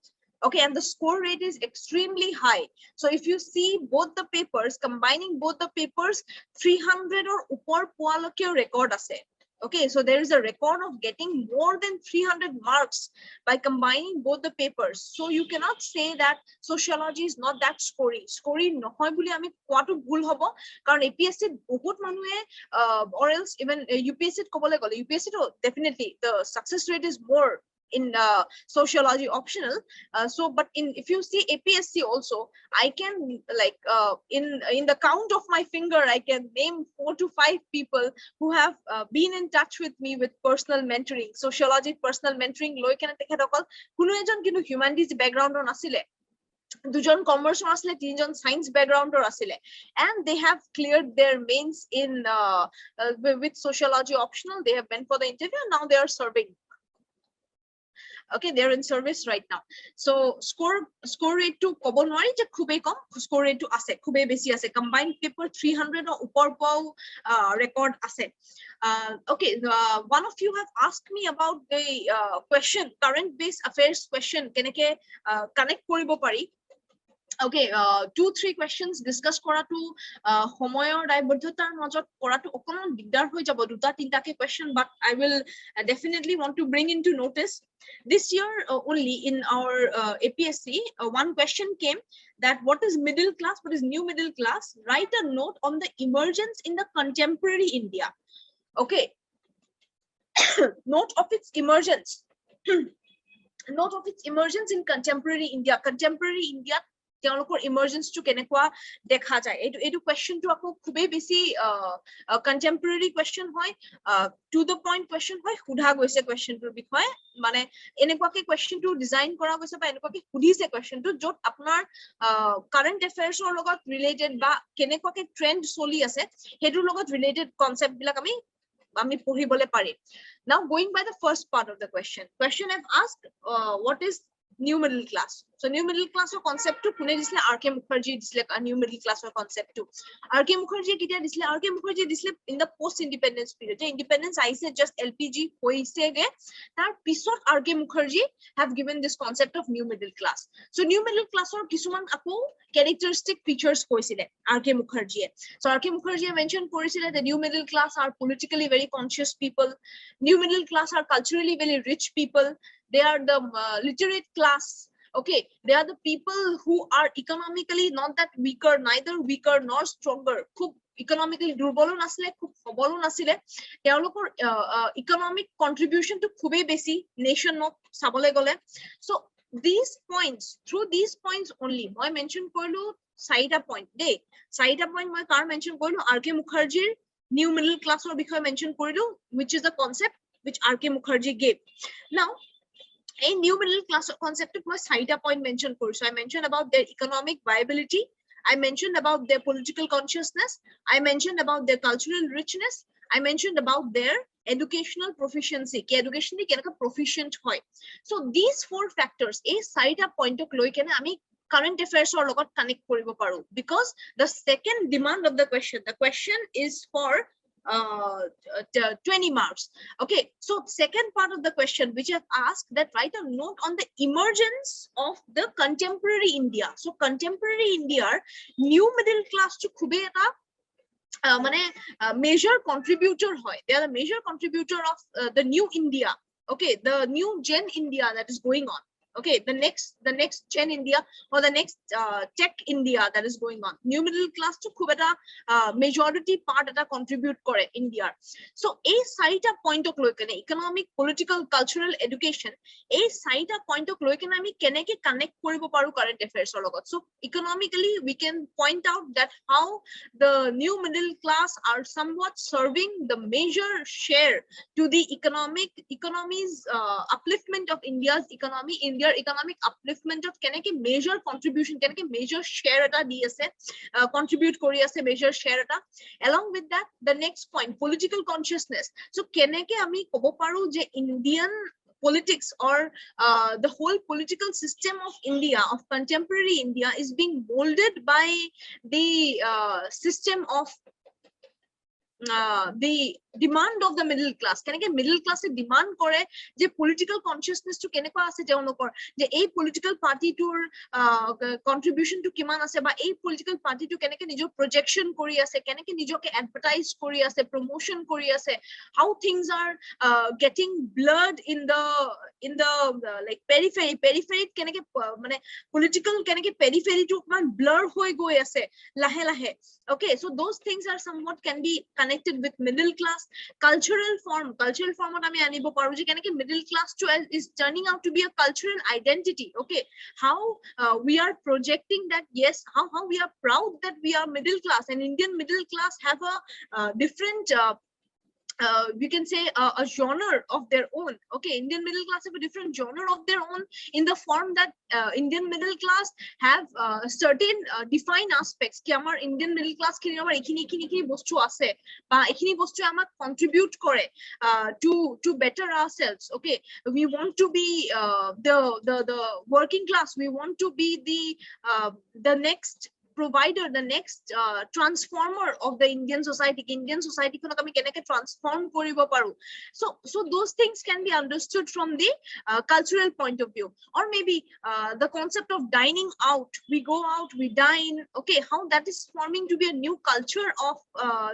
Okay, and the score rate is extremely high. So if you see both the papers, combining both the papers, 300 or upar poaloke record ase. Okay, so there is a record of getting more than 300 marks by combining both the papers. So you cannot say that sociology is not that scoring. Scoring nohoy boli ami koato bhul hobo karon APSC bahut manue or else even UPSC kobole gole UPSC to definitely the success rate is more in sociology optional. So but in if you see APSC also, I can like in the count of my finger I can name 4 to 5 people who have been in touch with me with personal mentoring, sociology personal mentoring loi kene tekhetokol kuno ejon kintu humanities background on asile, দুজন commerce আসলে তিনজন science ব্যাকগ্ৰাউন্ডৰ আসলে, and they have cleared their mains in with sociology optional. They have been for the interview and now they are serving. Okay, they're in service right now. So score rate to kobo nwari je khubei kom, score rate to ase khubei beshi ase, combined paper 300 or upor pao record ase. Okay, one of you have asked me about the question, current based affairs question keneke connect koribo pari. Okay, 2-3 questions discuss কৰাটো সময়ৰ দায়বদ্ধতাৰ মাজত কৰাটো অকমান দিগদাৰ হৈ যাব দুটা তিনটাকে question, but I will definitely want to bring into notice. This year only in our APSC, one question came that what is middle class, what is new middle class? Write a note on the emergence in the contemporary India. Okay, note of its emergence. Note of its emergence in contemporary India. Contemporary India তেওঁলোকৰ ইমাৰ্জেন্স two কেনেকুৱা দেখা যায়, এইটো কোৱেশ্চনটো আকৌ খুবেই বেছি contemporary question হয়, to the point question হয়, সোধা গৈছে কোৱেশ্চনটোৰ বিষয়ে, মানে এনেকুৱাকে কোৱেশ্চনটো ডিজাইন কৰা গৈছে বা এনেকুৱাকে সুধিছে কোৱেশ্চনটো য'ত আপোনাৰ কাৰেণ্ট এফেয়াৰ্ছৰ লগত ৰিলেটেড বা কেনেকুৱাকে ট্ৰেন্ড চলি আছে সেইটোৰ লগত ৰিলেটেড কনসেপ্ট বিলাক আমি পঢ়িবলৈ পাৰিম. Now going by the first part of the question I've asked what is new middle class. So new middle class or concept to kune disle RK Mukherjee disle a new middle class or concept to RK Mukherjee kitia disle RK Mukherjee disle in the post independence period. The independence I say just LPG hoise ge tar pisot RK Mukherjee have given this concept of new middle class. So new middle class or kisuman ako characteristic features hoisile RK Mukherjee. So RK Mukherjee mentioned korisile the new middle class are politically very conscious people, new middle class are culturally very rich people, they are the literate class. Okay, they are the people who are economically not that weaker, neither weaker nor stronger. Khub economically durbolo nasile, khub sobolo nasile, তেওঁলোকৰ economic contribution to khubei beshi nation of sabole gole. So these points, through these points only moi mention korilu 4টা point dey 4টা point moi kar mention korilu RK Mukherjee new middle class or bikhoy mention korilu, which is the concept which RK Mukherjee gave. Now a new middle class concept was 4টা point mention korisu. I mentioned about their economic viability, I mentioned about their political consciousness, I mentioned about their cultural richness, I mentioned about their educational proficiency, ki education ni kenaka proficient hoy. So these 4 factors a 4টা point ok loi kene ami current affairs or logot connect koribo paru, because the second demand of the question is for 20 marks. Okay, so second part of the question which I've asked that write a note on the emergence of the contemporary India. So contemporary India new middle class to khube eta মানে major contributor hoy, they are the major contributor of the new India. Okay, the new gen India that is going on. Okay, the next gen India or the next tech India that is going on. New middle class to khub eta majority part eta contribute kore India. So a 4টা point ok loi kene economic, political, cultural, education a 4টা point ok loi kene ami keneke connect koribo paru current affairs or logot. So economically we can point out that how the new middle class are somewhat serving the major share to the economy's upliftment of India's economy, India's India's economic upliftment of keneke major contribution, keneke major share eta di ase, contribute kori ase major share eta. Along with that, the next point, political consciousness. So keneke ami kobo paru je Indian politics or the whole political system of India, of contemporary India, is being molded by the system of the demand of the middle class. Keneke middle class e demand kore je political consciousness to kenekwa ase teolokor, je ei political party tour contribution to kiman ase ba ei political party to keneke nijor projection kori ase, keneke nijoke advertise kori ase, promotion kori ase, how things are getting blurred in the like periphery keneke mane political keneke periphery to man blur hoi goi ase lahe lahe. Okay, so those things are somewhat can be connected with middle class. Cultural form ot ami anibo paru je keneke middle class to is turning out to be a cultural identity. Okay, how we are projecting that, yes, how we are proud that we are middle class, and Indian middle class have a different we can say a genre of their own. Okay, Indian middle class have a different genre of their own in the form that Indian middle class have certain defined aspects ki amar Indian middle class kini amar ekhini bostu ase ba ekhini bostu amak contribute kore to better ourselves. Okay, we want to be the working class, we want to be the next provider, the next transformer of the Indian society konok ami keneke transform koribo paru. So those things can be understood from the cultural point of view. Or maybe the concept of dining out, we go out, we dine. Okay, how that is forming to be a new culture of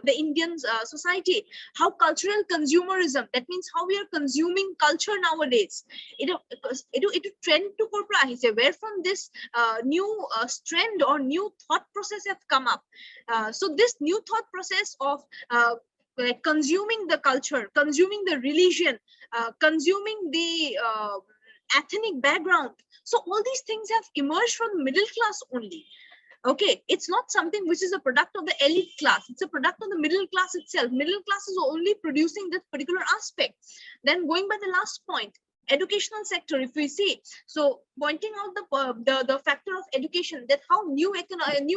the Indian society. How cultural consumerism, that means how we are consuming culture nowadays, it trend to korpora ahise, where from this new trend or new thought process have come up. So this new thought process of like consuming the culture, consuming the religion, consuming the ethnic background, so all these things have emerged from middle class only. Okay, it's not something which is a product of the elite class, it's a product of the middle class itself. Middle class is only producing this particular aspect. Then going by the last point, educational sector, if we see, so pointing out the factor of education, that how new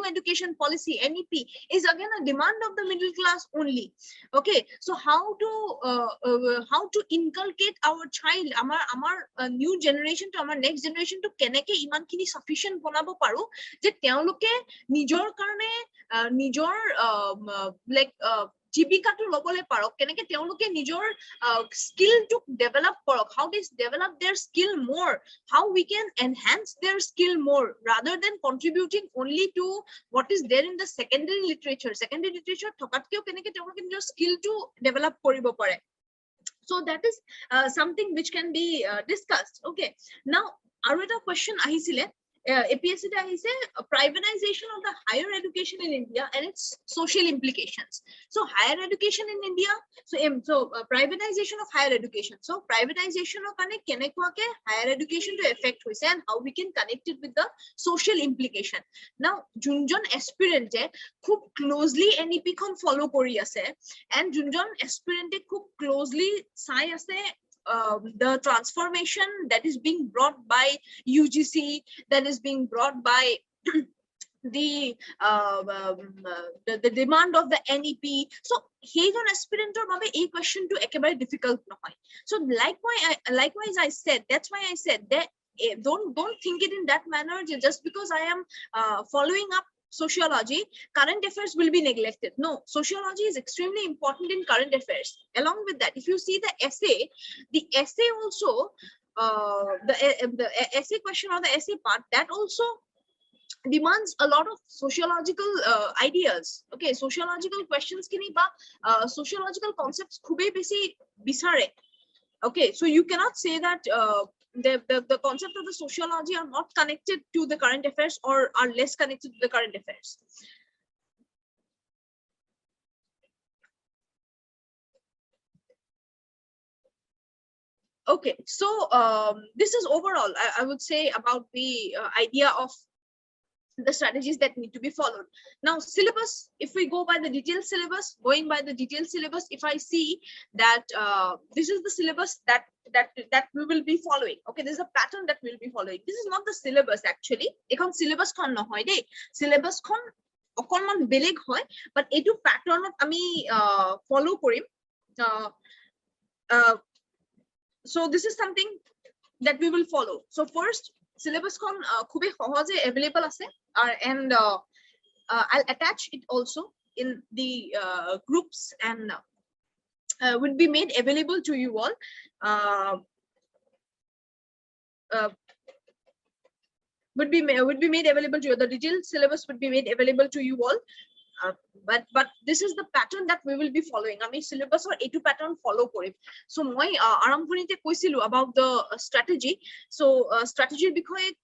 education policy NEP is again a demand of the middle class only. Okay, so how to inculcate our child, amar new generation to our next generation to keneke iman kini sufficient bonabo paru je teoloke nijor karone nijor like জীৱিকাটো লবলে পাৰক, কেনেকে তেওঁলোকে নিজৰ skill to develop কৰক, how they develop their skill more, how we can enhance their skill more rather than contributing only to what is there in the secondary literature থকাতকেও কেনেকে তেওঁলোকে নিজৰ skill to develop কৰিব পাৰে. So that is something which can be discussed. Okay, now আৰু এটা question আহিছিলে APSC is a privatization of the higher education in India and its social implications. So higher education in India, so privatization of higher education. So privatization of higher education to affect and how we can connect it with the social implication. Now, Junjon aspirant khub closely NEP kon follow kori ase, and Junjon aspirant khub closely sai ase the transformation that is being brought by UGC, that is being brought by the demand of the NEP. So hejon aspirant or babe a question to ekebare difficult nohoy. So likewise I said, that's why I said that don't think it in that manner just because I am following up sociology, current affairs will be neglected. No, sociology is extremely important in current affairs. Along with that, if you see the essay also, the essay question or the essay part, that also demands a lot of sociological ideas. Okay, sociological questions kini ba sociological concepts khube beshi bisare. Okay, so you cannot say that the concept of the sociology are not connected to the current affairs or are less connected to the current affairs. Okay, so this is overall I would say about the idea of the strategies that need to be followed. Now, syllabus, if we go by the detailed syllabus, going by the detailed syllabus, if I see that this is the syllabus that we will be following. Okay, this is a pattern that we'll be following. This is not the syllabus actually. Ekon syllabus kon nohoy de. Syllabus kon okonman beleg hoy, but etu pattern ami follow korim. So this is something that we will follow. So first, syllabus kon khube sahaje available ase, and I'll attach it also in the groups, and would be made available to you all. Would be made available to you. The detailed syllabus would be made available to you all. But this is the pattern that we will be following. I mean, syllabus or A2 pattern follow korim. So moi arambhonite koisilu about the strategy. So strategy bikhoye,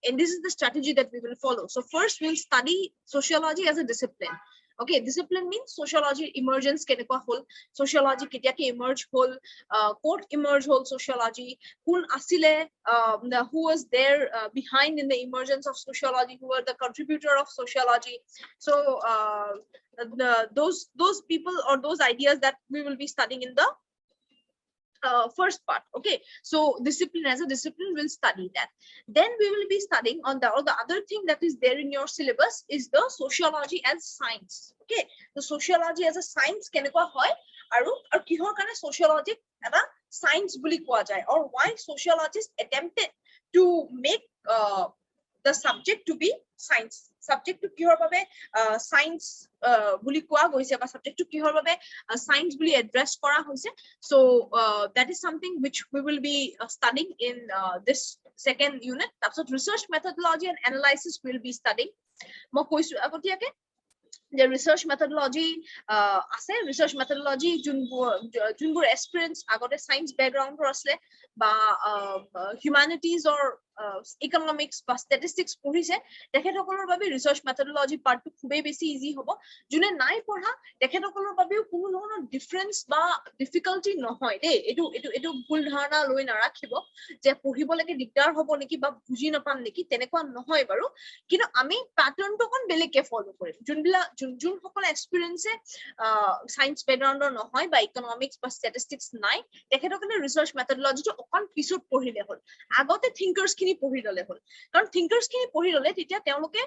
and this is the strategy that we will follow. So first we'll study sociology as a discipline. Okay, discipline means sociology emergence kenekwa hol, sociology ketiake emerge hol, court emerge hol sociology, kun asile, who was there behind in the emergence of sociology, who were the contributor of sociology. So those people or those ideas that we will be studying in the first part. Okay, so discipline as a discipline, will study that. Then we will be studying on the other thing that is there in your syllabus is the sociology as science. Okay, the sociology as a science kenekwa hoy aru kihor kane sociology eta science buli koa jay, or why sociologists attempted to make the subject to be science. Subject to kihor babe science buli koa goise, ba subject to kihor babe science buli address kora hoise. So that is something which we will be studying in this second unit. So research methodology and analysis will be studying. Mo koisu agotiyake the research methodology ase, research methodology junbur aspirants agote science background or asle ba humanities or economics বা statistics পঢ়িছে তেখেতসকলৰ বাবে research methodology part টো খুবেই বেছি easy হ'ব। যোনে নাই পঢ়া তেখেতসকলৰ বাবেও কোনো ধৰণৰ difference বা difficulty নহয় দেই। এটো ভুল ধাৰণা লৈ নাৰাখিব যে পঢ়িবলৈকে দিগদাৰ হ'ব নেকি বা বুজি নাপাম নেকি, তেনেকুৱা নহয় বাৰু। কিন্তু আমি pattern টো কোন বেলেগকে ফলো কৰিম। যোনসকল এক্সপেৰিয়েন্স সায়েন্স ব্যাকগ্ৰাউণ্ডৰ নহয় বা ইকনমিক্স বা statistics নাই, তেখেতসকলে research methodology টো অকন পিছত পঢ়িলে হ'ল। আগতে thinkers খিনি পঢ়ি ললে হ'ল, কাৰণ thinkers খিনি পঢ়ি ললে তেতিয়া তেওঁলোকে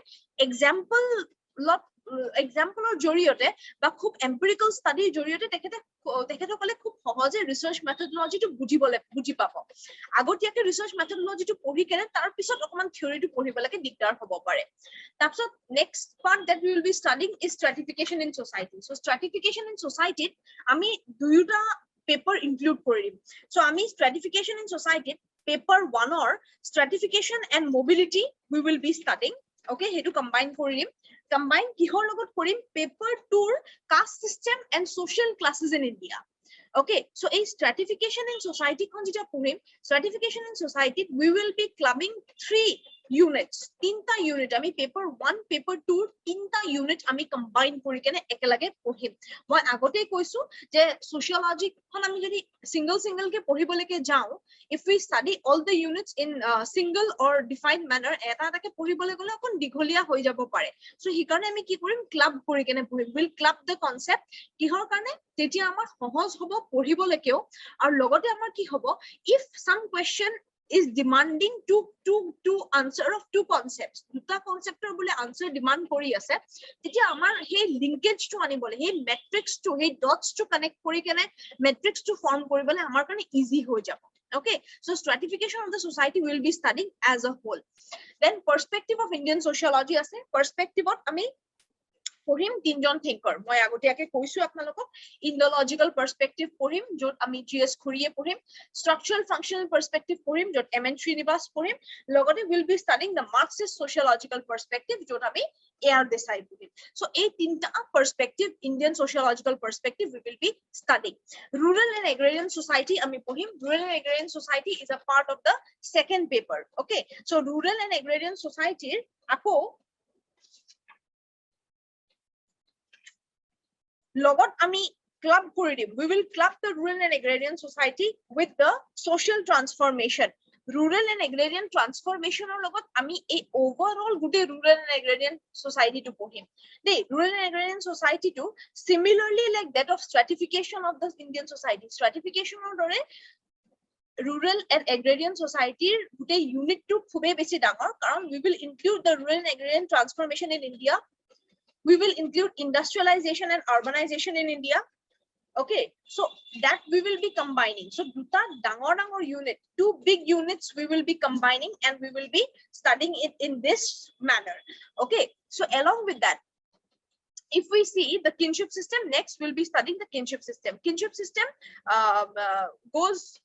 এক্সাম্পলৰ জৰিয়তে বা খুব এম্পিৰিকেল ষ্টাডিৰ জৰিয়তে তেখেতসকলে খুব সহজে ৰিসাৰ্চ মেথডলজিটো বুজি পাব। আগতীয়াকে ৰিসাৰ্চ মেথডলজিটো পঢ়ি কেনে তাৰ পিছত অকমান থিওৰিটো পঢ়িবলৈকে দিগদাৰ হ'ব পাৰে। তাৰপিছত next part that we will be studying is stratification in society. So stratification in society আমি দুয়োটা পেপাৰ ইনক্লুড কৰিম। So আমি stratification in society paper 1 or stratification and mobility we will be studying. Okay, hetu combine korim, combine kihor logot korim paper 2 caste system and social classes in India. Okay, so a stratification in society kon jeta porim, stratification in society we will be clubbing 3 units, tinta unit ami paper 1 paper 2 tinta unit ami combine kori kene ekelage pohim। মই আগতে কৈছো যে sociology খন আমি যদি single ke পঢ়িবলৈকে যাও, if we study all the units in single or defined manner এটা এটাকে পঢ়িবলৈ গলে অকন দিঘলীয়া হৈ যাব পাৰে। সো হিকাৰণে আমি কি কৰিম, ক্লাব কৰি কেনে পঢ়িম। will club the concept কিহৰ কাৰণে, তেতিয়া আমাৰ সহজ হ'ব পঢ়িবলৈকেও, আৰু লগতে আমাৰ কি হ'ব, if some question is demanding to answer of 2 concepts, দুটা কনসেপ্টৰ বলে answer demand কৰি আছে, তেতিয়া আমাৰ সেই লিংকেজ টো আনিবলে, সেই মেট্ৰিক্স টো, সেই ডটস টো কানেক্ট কৰি কেনে মেট্ৰিক্স টো ফৰ্ম কৰিবলে আমাৰ কাৰণে ইজি হৈ যাব। Okay, so stratification of the society will be studying as a whole. Then perspective of Indian sociology আছে, perspective of আমি পঢ়িম তিনজন থিংকাৰ। মই আগতীয়াকে কৈছো আপোনালোকক ইন্ডোলজিক্যাল পাৰ্সপেক্টিভ পঢ়িম, যত আমি জিএস খুৰিয়ে পঢ়িম, স্ট্ৰাকচাৰাল ফাংশনাল পাৰ্সপেক্টিভ পঢ়িম, যত এমএন শ্ৰীনিবাস পঢ়িম, লগতে will be studying the Marxist sociological perspective, যত আমি এআর দেশাই পঢ়িম। সো এই তিনটা perspective, Indian sociological perspective we will be studying. Rural and agrarian society আমি পঢ়িম। Rural and agrarian society is a part of the second paper. Okay, so rural and agrarian সোসাইটিৰ আকৌ লগত আমি ক্লাব কৰি দিম। We will club the rural and agrarian society with the social transformation. rural and agrarian transformation or logot ami a overall good rural and agrarian society to pohim the rural and agrarian society to similarly like that of stratification of the Indian society stratification or dore rural and agrarian society gote unit to khube beshi dangor karon we will include the rural and agrarian transformation in India, we will include industrialization and urbanization in India. Okay, so that we will be combining. So duta dangor unit, two big units we will be combining and we will be studying it in this manner. Okay, so along with that, if we see the kinship system, next we'll be studying the kinship system. Kinship system goes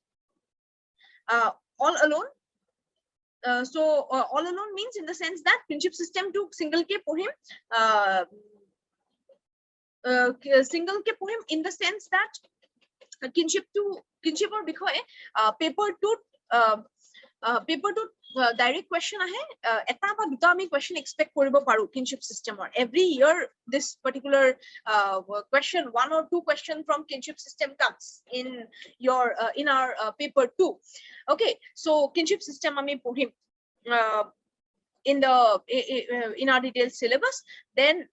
all alone. All alone means in the sense that kinship system to single ke pohim single ke pohim in the sense that kinship or bikhoye paper to direct question ahe eta ba duta ami question expect koribo paru kinship system or every year this particular question, one or two question from kinship system comes in your in our paper 2. Okay, so kinship system ami pohim in our detailed syllabus. Then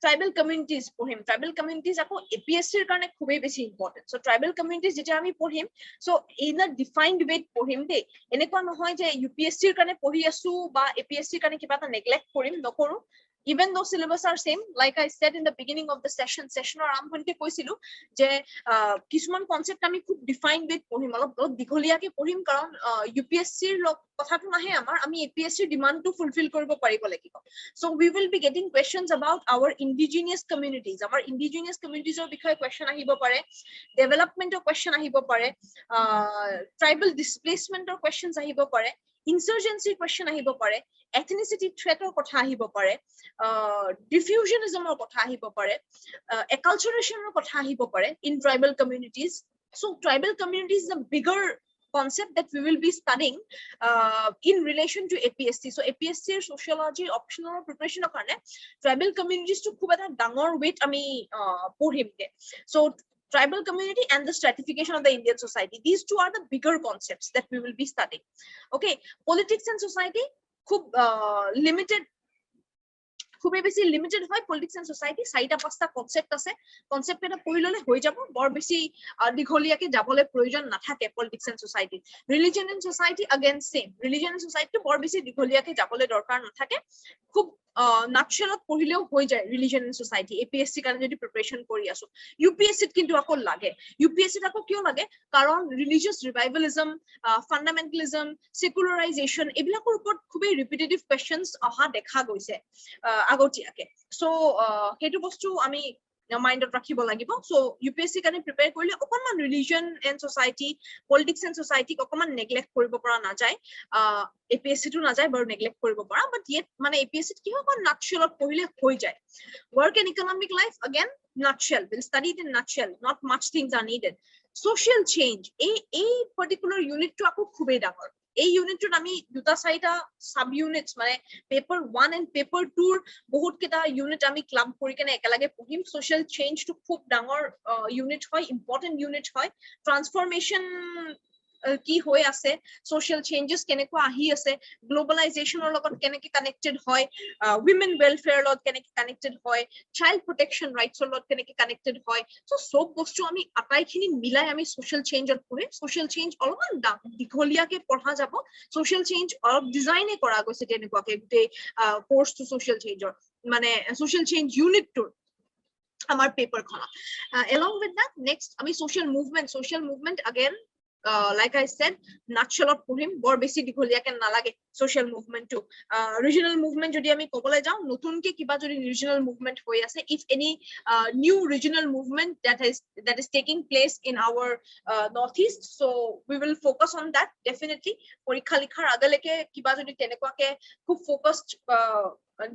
tribal communities pohim, tribal communities ako APSC er karone khubei beshi important. So tribal communities jeta ami pohim, so in a defined way pohim de enekwa nohoy je UPSC er karone pohi asu ba APSC er karone kiba ta neglect korim nokoru. Even though syllabus are same, like I said in the beginning of the session or arambhonite koisilu je kisuman concept ami khub defined way pohim alop digholia ke pohim karon UPSC er log kotha tu nahe amar ami APSC demand to fulfill koribo paribo lagibo. So we will be getting questions about our indigenous communities. Our indigenous communities or bikhoye question ahibo pare, development or question ahibo pare, tribal displacement or questions ahibo pare, insurgency question ahibo pare, ethnicity threat or kotha ahibo pare, diffusionism or kotha ahibo pare, acculturation or kotha ahibo pare in tribal communities. So tribal communities is a bigger concept that we will be studying in relation to APSC. So APSC sociology optional preparation of tribal communities to khub eta dangor weight ami porhim de. So tribal community and the stratification of the Indian society, these two are the bigger concepts that we will be studying. Okay, politics and society khub limited খুবই বেশি limited হয় politics and society চাৰিটা পাঁচটা concept আছে concept এটা পঢ়ি ললে হৈ যাব বৰ বেছি দীঘলীয়াকে যাবলৈ প্ৰয়োজন নাথাকে politics and society religion and society again same religion and society বৰ বেছি দীঘলীয়াকে যাবলৈ দৰকাৰ নাথাকে খুব নাটশেলত পঢ়িলেও হৈ যায় ৰিলিজন এন্ড সোসাইটি এপিএসসি কাৰণে যদি প্ৰিপাৰেচন কৰি আছো ইউপিএসসি কিন্তু আকৌ লাগে ইউপিএসসি আকৌ কিয় লাগে কাৰণ ৰিলিজিয়াছ ৰিভাইভেলিজম ফান্ডামেন্টালিজম সেকুলাৰাইজেশন এবিলাকৰ ওপৰত খুবই ৰিপিটেটিভ কোৱেশ্চনছ অহা দেখা গৈছে আগতীয়াকে সো হেতু বস্তু আমি মাইন্ডত ৰাখিব লাগিব সো ইউপিএসসি কাৰণে প্ৰিপেয়াৰ কৰিলে অকমান religion and society politics and society অকমান নেগলেক্ট কৰিব পৰা না যায় এপিএসসি টু না যায় বৰ নেগলেক্ট কৰিব পৰা বাট ইয়েট মানে এপিএসসি কি অকমান নাটশেলত পঢ়িলে হৈ যায় work and economic life again nutshell we'll study it in nutshell not much things are needed social change a particular unit to আকৌ খুবই ডাঙৰ এই ইউনিটত আমি দুটা চাৰিটা সাব ইউনিটস মানে পেপাৰ 1 এন্ড পেপাৰ 2 ৰ বহুত কেটা ইউনিট আমি ক্লাব কৰি কেনে একেলগে পঢ়িম সোশ্যাল চেঞ্জ টু খুব ডাঙৰ ইউনিট হয় ইম্পৰ্টেন্ট ইউনিট হয় ট্ৰান্সফৰমেশন কি হৈ আছে সোশ্যাল চেঞ্জেস কেনেকৈ আহি আছে গ্লোবালাইজেশনৰ লগত কেনেকৈ কানেক্টেড হয় উইমেন ওয়েলফেয়াৰ লগত কেনেকৈ কানেক্টেড হয় চাইল্ড প্ৰটেকশন ৰাইটছৰ লগত কেনেকৈ কানেক্টেড হয় সো সব বস্তু আমি আটাইখিনি মিলাই আমি সোশ্যাল চেঞ্জত পঢ়িম সোশ্যাল চেঞ্জ অলপমান দীঘলীয়াকে পঢ়া যাব সোশ্যাল চেঞ্জ অলপ ডিজাইনে কৰা গৈছে তেনেকুৱাকে গোটেই কোৰ্সটো সোশ্যাল চেঞ্জৰ মানে সোশ্যাল চেঞ্জ ইউনিটটোৰ আমাৰ পেপাৰখন along with that next আমি social movement again like I said nutshell পঢ়িম বৰ বেছি দীঘলীয়াকে নালাগে social movement to regional movement যদি আমি কবলৈ যাও নতুনকে কিবা যদি regional movement হৈ আছে if any new regional movement that is taking place in our northeast so we will focus on that definitely পৰীক্ষা লিখাৰ আগলৈকে কিবা যদি তেনেকুৱাকে খুব focused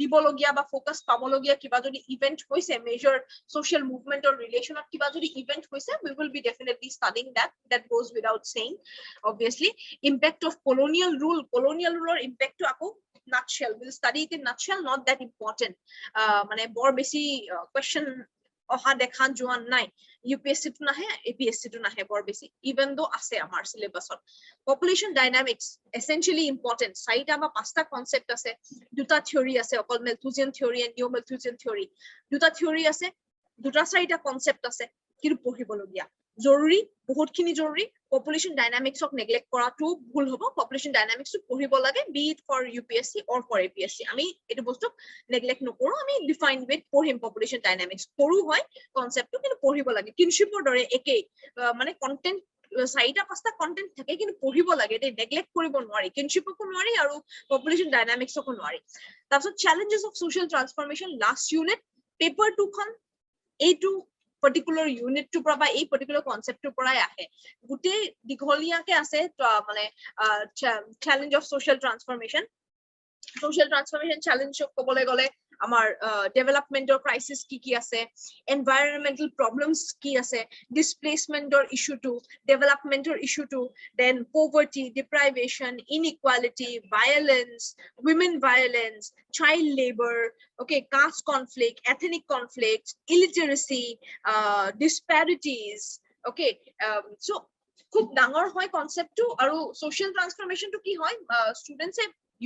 দিবলগীয়া বা ফোকাস পাবলগীয়া কিবা যদি ইভেন্ট হৈছে মেজৰ সোশ্যাল মুভমেন্টৰ ৰিলেশনত কিবা যদি ইভেন্ট হৈছে we will be definitely studying that goes without saying obviously impact of colonial ruler impact to আকৌ nutshell we'll study it in nutshell not that important মানে বৰ বেছি question অহা দেখা যোৱা নাই UPSC to nahe APSC to nahe bor besi even though ase amar syllabus population dynamics essentially important saita ba pasta concept ase duta theory ase okol Malthusian theory and neo Malthusian theory duta theory ase duta saita concept ase kiru pohibologia joruri bahut khini joruri population dynamics ok neglect kora to bhul hobo population dynamics to pohibo lage be it for UPSC or for APSC ami etu bostu neglect nokoru ami define with pohim population dynamics koru hoy concept to kinu pohibo lage kinship or dore ekei mane content saita pasta content thake kinu pohibo lage de neglect koribo nwari kinship ko nwari aru population dynamics ko nwari tarso challenges of social transformation last unit paper 2 khon a2 particular unit to provide a particular concept to provide ahe gute digholia ke ase mane challenge of social transformation challenge kobole gole amar development or crisis ki ase environmental problems ki ase displacement or issue to development or issue to then poverty deprivation inequality violence women violence child labor okay caste conflict ethnic conflicts illiteracy disparities okay so খুব ডাঙৰ হয় concept to আৰু social transformation to কি হয় students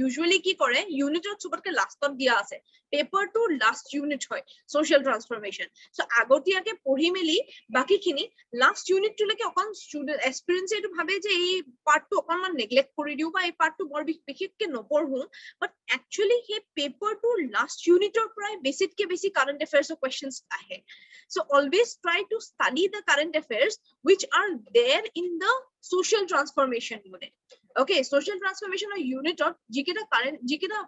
usually কি কৰে unit চবতকে লাষ্টত দিয়া আছে paper to last unit হয় social transformation so আগতিয়াকে পঢ়ি মেলি বাকি খিনি last unit to লকে অকন student experience এটো ভাবে যে এই part to অকনমান neglect কৰি দিও বা এই part to বৰ বিশেষকে নপঢ়ো but actually হে paper to last unit or প্ৰায় basic ke basic current affairs of questions আহে so always try to study the current affairs which are there in the social transformation unit okay social transformation unit or jikita current jikita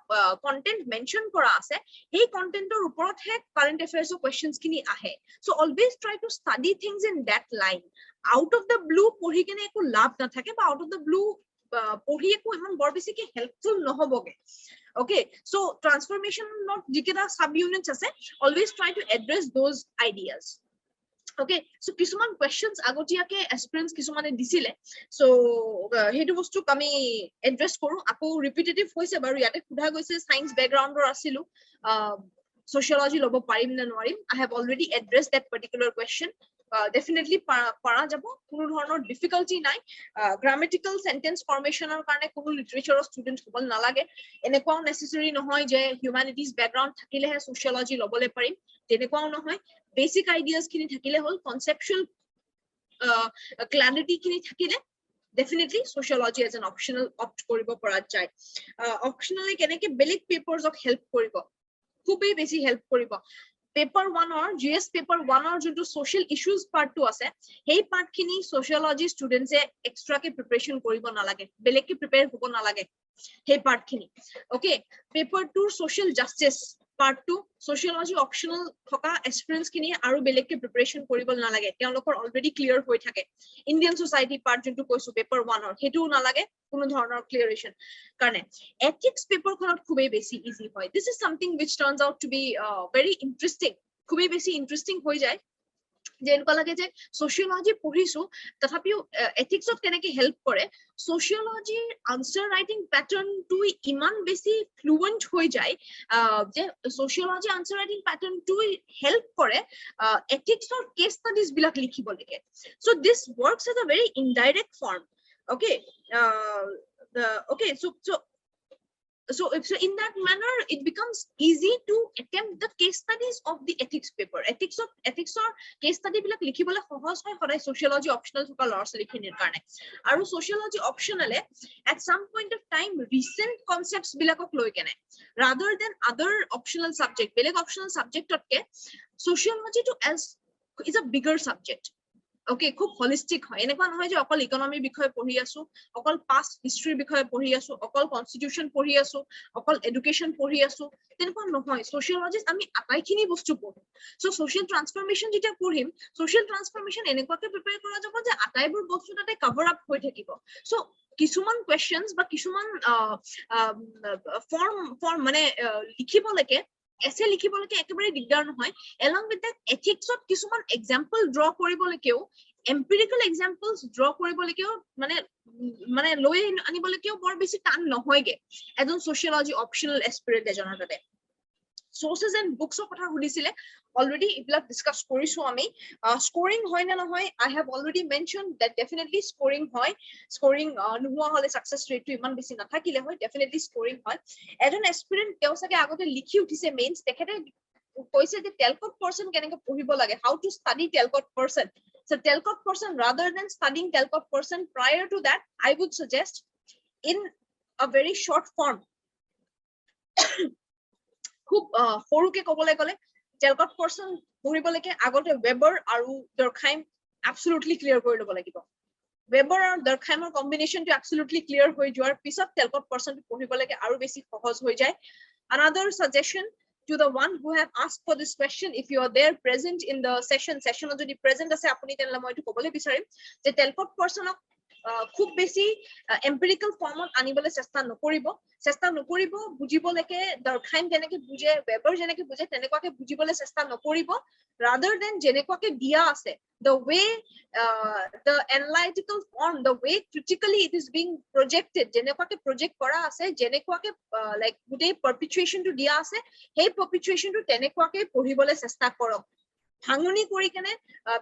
content mention kora ase hey content or uporot he current affairs or questions kini ahe so always try to study things in that line out of the blue পঢ়ি কেনে একো লাভ না থাকে বা out of the blue পঢ়ি একো ইমান বৰ বেছি কি helpful নহবগে okay so transformation not jikita sub units ase always try to address those ideas okay so কিছুমান questions আগতিয়াকে aspirants কিছুমানে দিছিলে so হেতু বস্তু আমি এড্ৰেছ কৰো আকৌ ৰিপিটেটিভ হৈছে বাৰু ইয়াতে খুধা গৈছে সায়েন্স ব্যাকগ্ৰাউণ্ডৰ আছিলো sociology লব পাৰিম না নোৱাৰিম I have already addressed that particular question definitely para jabo কোনো ধৰণৰ difficulty নাই grammatical sentence formation or কাৰণে কোনো literature student হবল না লাগে এনেকুৱাও necessary নহয় যে humanities background থাকিলেহে sociology লবলে পাৰিম তেনেকুৱাও নহয় basic ideas kini thakile hol conceptual clarity kini thakile definitely sociology as an optional opt koribo pora jay optionally keneke belik papers of help koribo khubei beshi help koribo paper 1 or GS paper 1 or joto social issues part 2 ase hey part kini sociology students e extra ke preparation koribo na lage belik ke prepare hobo na lage hey part kini okay paper 2 social justice part 2 sociology optional থকা aspirants kini aru beleke preparation koribol na lage তেওঁলোকৰ already clear হৈ থাকে Indian society part যোনটো কৈছো paper 1 or হেতু না লাগে কোনো ধৰণৰ clearation কাৰণে ethics paper খনত খুবেই বেছি easy হয় this is something which turns out to be very interesting খুবেই বেছি interesting হৈ যায় যেনকা লাগে যে sociology পঢ়িছো তথাপিও ethics ত কেনেকে help কৰে sociology answer writing pattern to ইমান বেছি fluent হৈ যায় যে sociology answer writing pattern to help করে ethics or case studies বিলাক লিখিব লাগে so this works as a very indirect form okay so in that manner it becomes easy to attempt the case studies of the ethics paper ethics or case study bilak likhibole সহজ হয় সদায় sociology optional থকা লৰছ লিখিনিৰ কাৰণে আৰু sociology optional at some point of time recent concepts bilakok লৈ কেনে rather than other optional subject beleg optional subject otke sociology to as is a bigger subject okay খুব holistic হয় এনেকুৱা নহয় যে অকল ইকোনমি বিষয় পঢ়ি আছো অকল past history বিষয় পঢ়ি আছো অকল constitution পঢ়ি আছো অকল education পঢ়ি আছো তেনেকুৱা নহয় sociologist আমি আটাইখিনি বস্তু পঢ়ো so social transformation যেতিয়া পঢ়িম social transformation এনেকুৱাকে prepare কৰা যাব যে আটাইবোৰ বস্তু তাতে cover up হৈ থাকিব so কিছুমান questions বা কিছুমান form মানে লিখিবলৈকে essay লিখিবলৈকে একেবাৰে দিগদাৰ নহয় along with that ethics ত কিছুমান example draw কৰিবলৈকেও empirical examples draw কৰিবলৈকেও মানে লৈ আনিবলৈকেও বৰ বেছি টান নহয়গে এজন sociology optional aspirant এজনৰ তাতে sources and books of kotha hudisile already iblak discuss korisu ami scoring hoy na nohoy I have already mentioned that definitely scoring hoy scoring nuhua hole success rate to iman beshi nathakile hoy definitely scoring hoy ejon aspirant teo sage agote likhi uthise mains tekhete koise je telcot person keneka pohibo lage how to study telcot person so telcot person rather than studying telcot person prior to that I would suggest in a very short form খুব সৰুকে কবলৈ গলে telcot person পঢ়িবলৈকে আগতে Weber আৰু Durkheim absolutely clear কৰি ল'ব লাগিব Weber আৰু Durkheimৰ combination টো absolutely clear হৈ যোৱাৰ পিছত telcot person পঢ়িবলৈকে আৰু বেছি সহজ হৈ যায় another suggestion to the one who have asked for this question if you are there present in the session যদি present আছে আপুনি তেনেলে মই এটো ক'বলৈ বিচাৰিম যে telcot personক খুব বেছি empirical formত আনিবলৈ চেষ্টা নকৰিব বুজিবলৈকে Durkheim যেনেকৈ বুজে Weber যেনেকৈ বুজে তেনেকুৱাকে বুজিবলৈ চেষ্টা নকৰিব rather than যেনেকুৱাকে দিয়া আছে the way the analytical form the way critically it is being projected যেনেকুৱাকে project কৰা আছে যেনেকুৱাকে like গোটেই perpetuation টো দিয়া আছে সেই perpetuation টো তেনেকুৱাকে পঢ়িবলৈ চেষ্টা কৰক ভাঙনি কৰি কেনে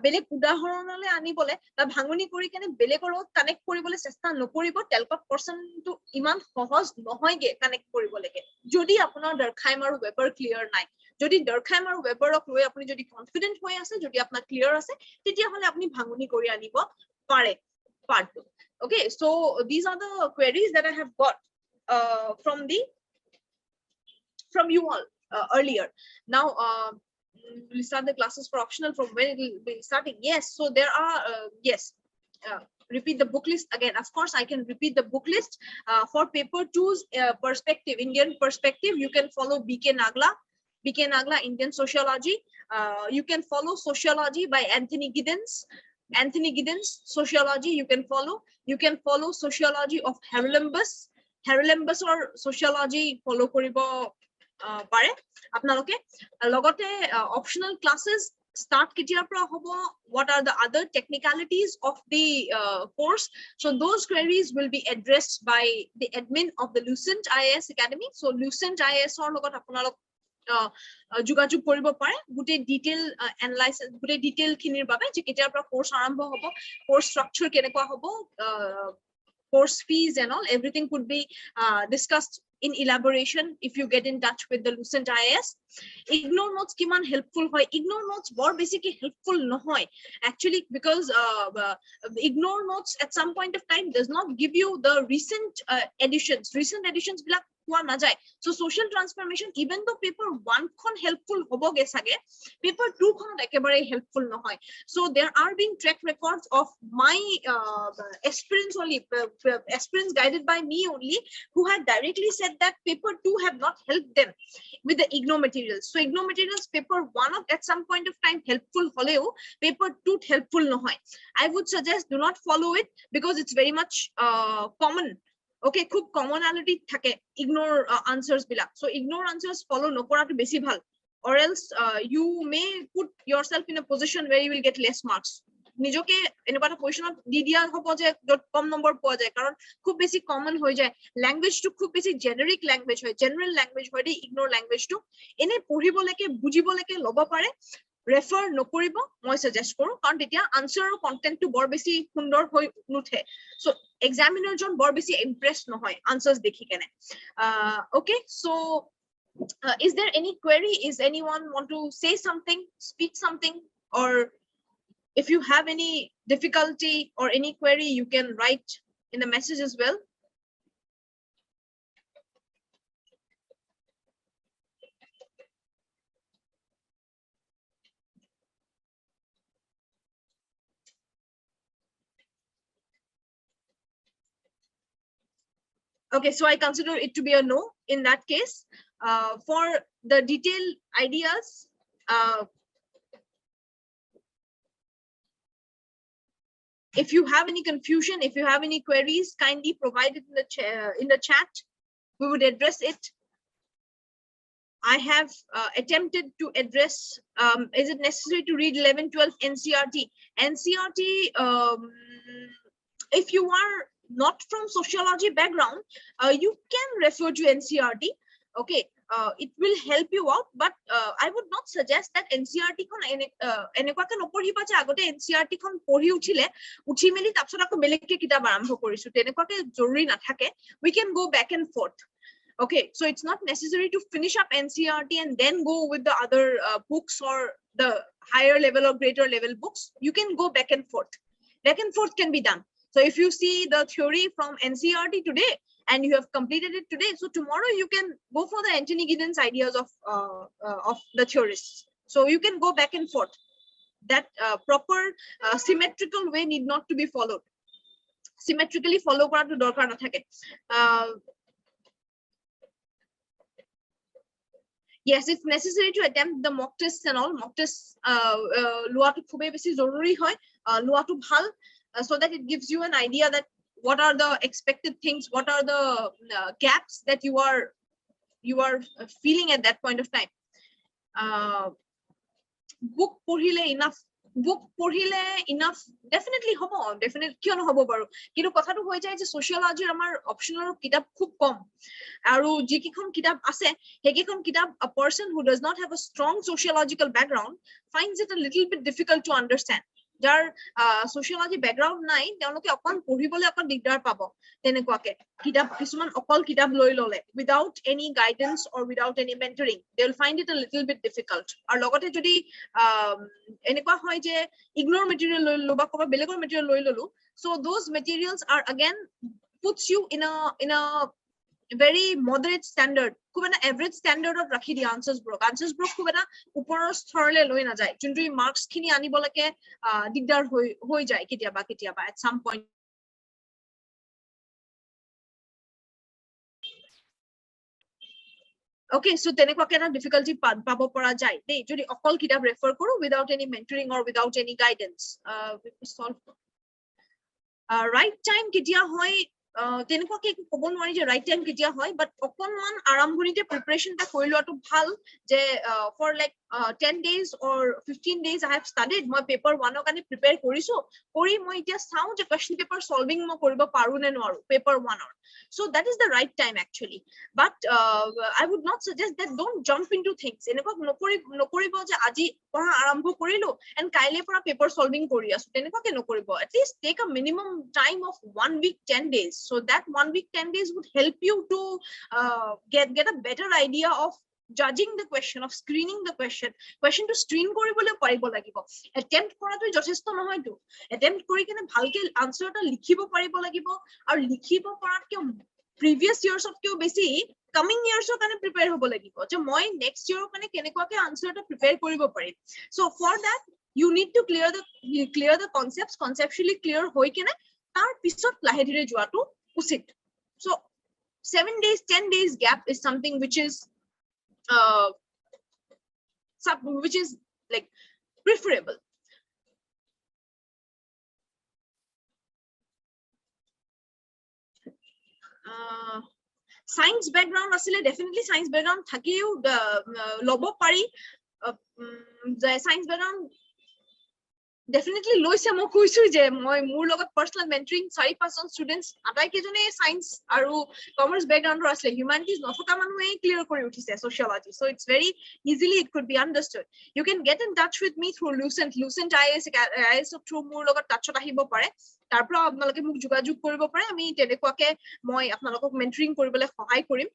বেলেগ উদাহৰণলৈ আনিবলে বা ভাঙনি কৰি কেনে বেলেগৰ লগত কানেক্ট কৰিবলৈ চেষ্টা নকৰিব telcot person টো ইমান সহজ নহয়গে কানেক্ট কৰিবলৈকে যদি আপোনাৰ Durkheim আৰু Weber ক্লিয়াৰ নাই যদি Durkheim আৰু Weberক লৈ আপুনি যদি কনফিডেন্ট হৈ আছে যদি আপোনাৰ ক্লিয়াৰ আছে তেতিয়া হলে আপুনি ভাঙনি কৰি আনিব পাৰে পাৰটো okay so these are the queries that I have got from you all earlier now we'll start the classes for optional from when it will be starting yes so there are yes repeat the book list again of course I can repeat the book list for paper 2's perspective Indian perspective you can follow BK Nagla Indian sociology you can follow sociology by Anthony Giddens sociology you can follow sociology of Haralambous or sociology follow koribo pare apnaloke logote optional classes start ketiar pra hobo what are the other technicalities of the course so those queries will be addressed by the admin of the Lucent IAS academy so Lucent IAS or logot apnalok যোগাযোগ কৰিব পাৰে গুটে detail analysis গুটে detail খিনিৰ বাবে যে কেতিয়াৰ পৰা course আৰম্ভ হ'ব কোৰ্স স্ট্ৰাকচাৰ কেনেকুৱা হ'ব course fees and all everything could be discussed in elaboration if you get in touch with the Lucent IAS ignore notes kiman helpful hoy ignore notes bor basically helpful nohoy actually because ignore notes at some point of time does not give you the recent editions bilak পোৱা নাযায় so social transformation even though paper 1 খন helpful হবগে সাগে paper 2 খন একেবাৰে helpful নহয় so there are being track records of my aspirants guided by me only who had directly said that paper 2 have not helped them with the IGNO materials so IGNO materials paper 1 of at some point of time helpful holeo paper 2 helpful নহয় I would suggest do not follow it because it's very much common okay খুব commonality থাকে ignore answers bilak so ignore answers follow nokorato beshi bhal or else you may put yourself in a position where you will get less marks nijoke enukata position di dia hobo je kom number poa jay karon khub beshi common hoy jay language to khub beshi generic language hoy general language hoy de ignore language to ene পঢ়িবলৈকে বুজিবলৈকে লব পাৰে refer নকৰিব মই suggest কৰো কাৰণ তেতিয়া answer আৰু content to বৰ বেছি সুন্দৰ হৈ নুঠে so examiner জন বৰ বেছি impressed নহয় answers দেখি কেনে okay so is there any query is anyone want to say something speak something or if you have any difficulty or any query you can write in the message as well okay so I consider it to be a no in that case for the detailed ideas if you have any confusion if you have any queries kindly provide it in the chat we would address it I have attempted to address is it necessary to read 11-12 NCERT if you are not from sociology background you can refer to NCERT okay it will help you out, but I would not suggest that NCERT kon enekwaকে নপঢ়িবা যে আগতে NCERT খন পঢ়ি উঠি মেলি তাৰপিছত আকৌ বেলেগকে কিতাপ আৰম্ভ কৰিছো তেনেকুৱাকে জৰুৰী নাথাকে we can go back and forth. Okay, so it's not necessary to finish up NCERT and then go with the other books or the higher level or greater level books. You can go back and forth. Back and forth can be done. So if you see the theory from NCERT today and you have completed it today, so tomorrow you can go for the Anthony Giddens ideas of the theorists. So you can go back and forth. That proper symmetrical way need not to be followed. Symmetrically follow কৰাটো দৰকাৰ নাথাকে. Yes, it's necessary to attempt the mock tests and all. Mock tests লোৱাটো খুবেই বেছি জৰুৰী হয়, লোৱাটো ভাল, so that it gives you an idea that what are the expected things, what are the gaps that you are feeling at that point of time. Book পঢ়িলে enough definitely hobo, definitely কিয় নহব বাৰু, কিন্তু কথাটো হৈ যায় যে sociology আমাৰ optional কিতাপ খুব কম, আৰু যিকিখন কিতাপ আছে সেইকিখন কিতাপ a person who does not have a strong sociological background finds it a little bit difficult to understand. যাৰ sociology background নাই তেওঁলোকে অকন পঢ়িবলৈ অকন দিগদাৰ পাব তেনেকুৱাকে কিতাপ কিছুমান অকল কিতাপ লৈ ললে without any guidance or without any mentoring they will find it a little bit difficult. আৰু লগতে যদি এনেকুৱা হয় যে ignore material লৈ ললো বা কোবা বেলেগৰ material লৈ ললো, so those materials are again puts you in a very moderate standard, খুব এটা average standard of ৰাখি দিয়া answers বোৰ খুব এটা ওপৰৰ স্তৰলৈ লৈ না যায়, যোনটো মাৰ্কস খিনি আনিবলৈকে দিগদাৰ হৈ যায় কেতিয়াবা at some point. Okay, so তেনেকুৱাকে এটা difficulty পাব পৰা যায় দেই যদি অকল কিতাপ refer কৰো without any mentoring or without any guidance. Right time কেতিয়া হয় তেনেকুৱাকে ক'ব নোৱাৰি যে right time কেতিয়া হয়, but অকনমান আৰম্ভণিতে preparation টা কৰি লোৱাটো ভাল যে for like 10 days or 15 days I have studied, মই paper 1 ৰ কাৰণে prepare কৰিছো, কৰি মই এতিয়া চাও যে question paper solving মই কৰিব পাৰো নে নোৱাৰো paper 1 ৰ. So that is the right time actually, but I would not suggest that don't jump into things. এনেকুৱা নকৰিব যে আজি পঢ়া আৰম্ভ কৰিলো and কাইলে পৰা paper solving কৰি আছো, তেনেকুৱাকে নকৰিব. At least take a minimum time of 1 week 10 days, so that 1 week 10 days would help you to get a better idea of judging the question, of screening the question to screen কৰিবলৈ পাৰিব লাগিব. Attempt কৰাটো যথেষ্ট নহয়তো, attempt কৰি কিনে ভালকে answer এটা লিখিব পাৰিব লাগিব, আৰু লিখিব পৰাতকে previous years of কেও বেছি coming years ৰ কাৰণে prepare হ'ব লাগিব যে মই next year ৰ কাৰণে কেনেকুৱাকে answer এটা prepare কৰিব পাৰিম. So for that you need to clear the concepts, conceptually clear হৈ কিনে তাৰ পিছত লাহে ধীৰে যোৱাটো উচিত. So 7 days 10 days gap is something which is like preferable. Science background asile definitely science background থাকিও লব পাৰি, science background definitely লৈছে. মই কৈছো যে মই মোৰ লগত personal mentoring 4-5 জন students আটাইকেইজনে science আৰু commerce background আছে, humanities নথকা মানুহে clear কৰি উঠিছে sociology, so it's very easily it could be understood. You can get in touch with me through Lucent IAS through মোৰ লগত touchত আহিব পাৰে, তাৰ পৰা আপোনালোকে মোক যোগাযোগ কৰিব পাৰে, আমি তেনেকুৱাকে মই আপোনালোকক mentoring কৰিবলৈ সহায় কৰিম.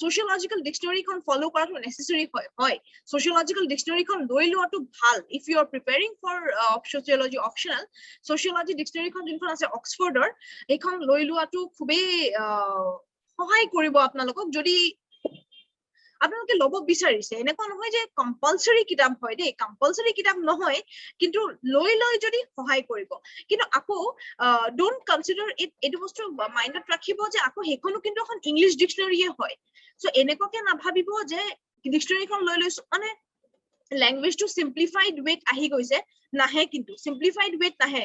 Sociological dictionary খন follow কৰাটো necessary হয়, sociological dictionary খন লৈ লোৱাটো ভাল if you are preparing for sociology optional. Sociology dictionary খন যোনখন আছে অক্সফৰ্ডৰ এইখন লৈ লোৱাটো খুবেই সহায় কৰিব আপোনালোকক যদি আপোনালোকে লব বিচাৰিছে. এনেকুৱা নহয় যে কম্পালসৰি কিতাপ হয় দেই, কম্পালসৰি কিতাপ নহয়, কিন্তু লৈ যদি সহায় কৰিব. কিন্তু আকৌ ডোন্ট কনসিডাৰ ইট, এইটো বস্তু মাইন্ডত ৰাখিব যে আকৌ সেইখনো কিন্তু এখন ইংলিছ ডিকচনাৰীয়ে হয়. সো এনেকুৱাকে নাভাবিব যে ডিকচনাৰীখন লৈ লৈছো মানে ল্যাঙ্গুৱেজটো simplified way আহি গৈছে, নাহে কিন্তু simplified way নাহে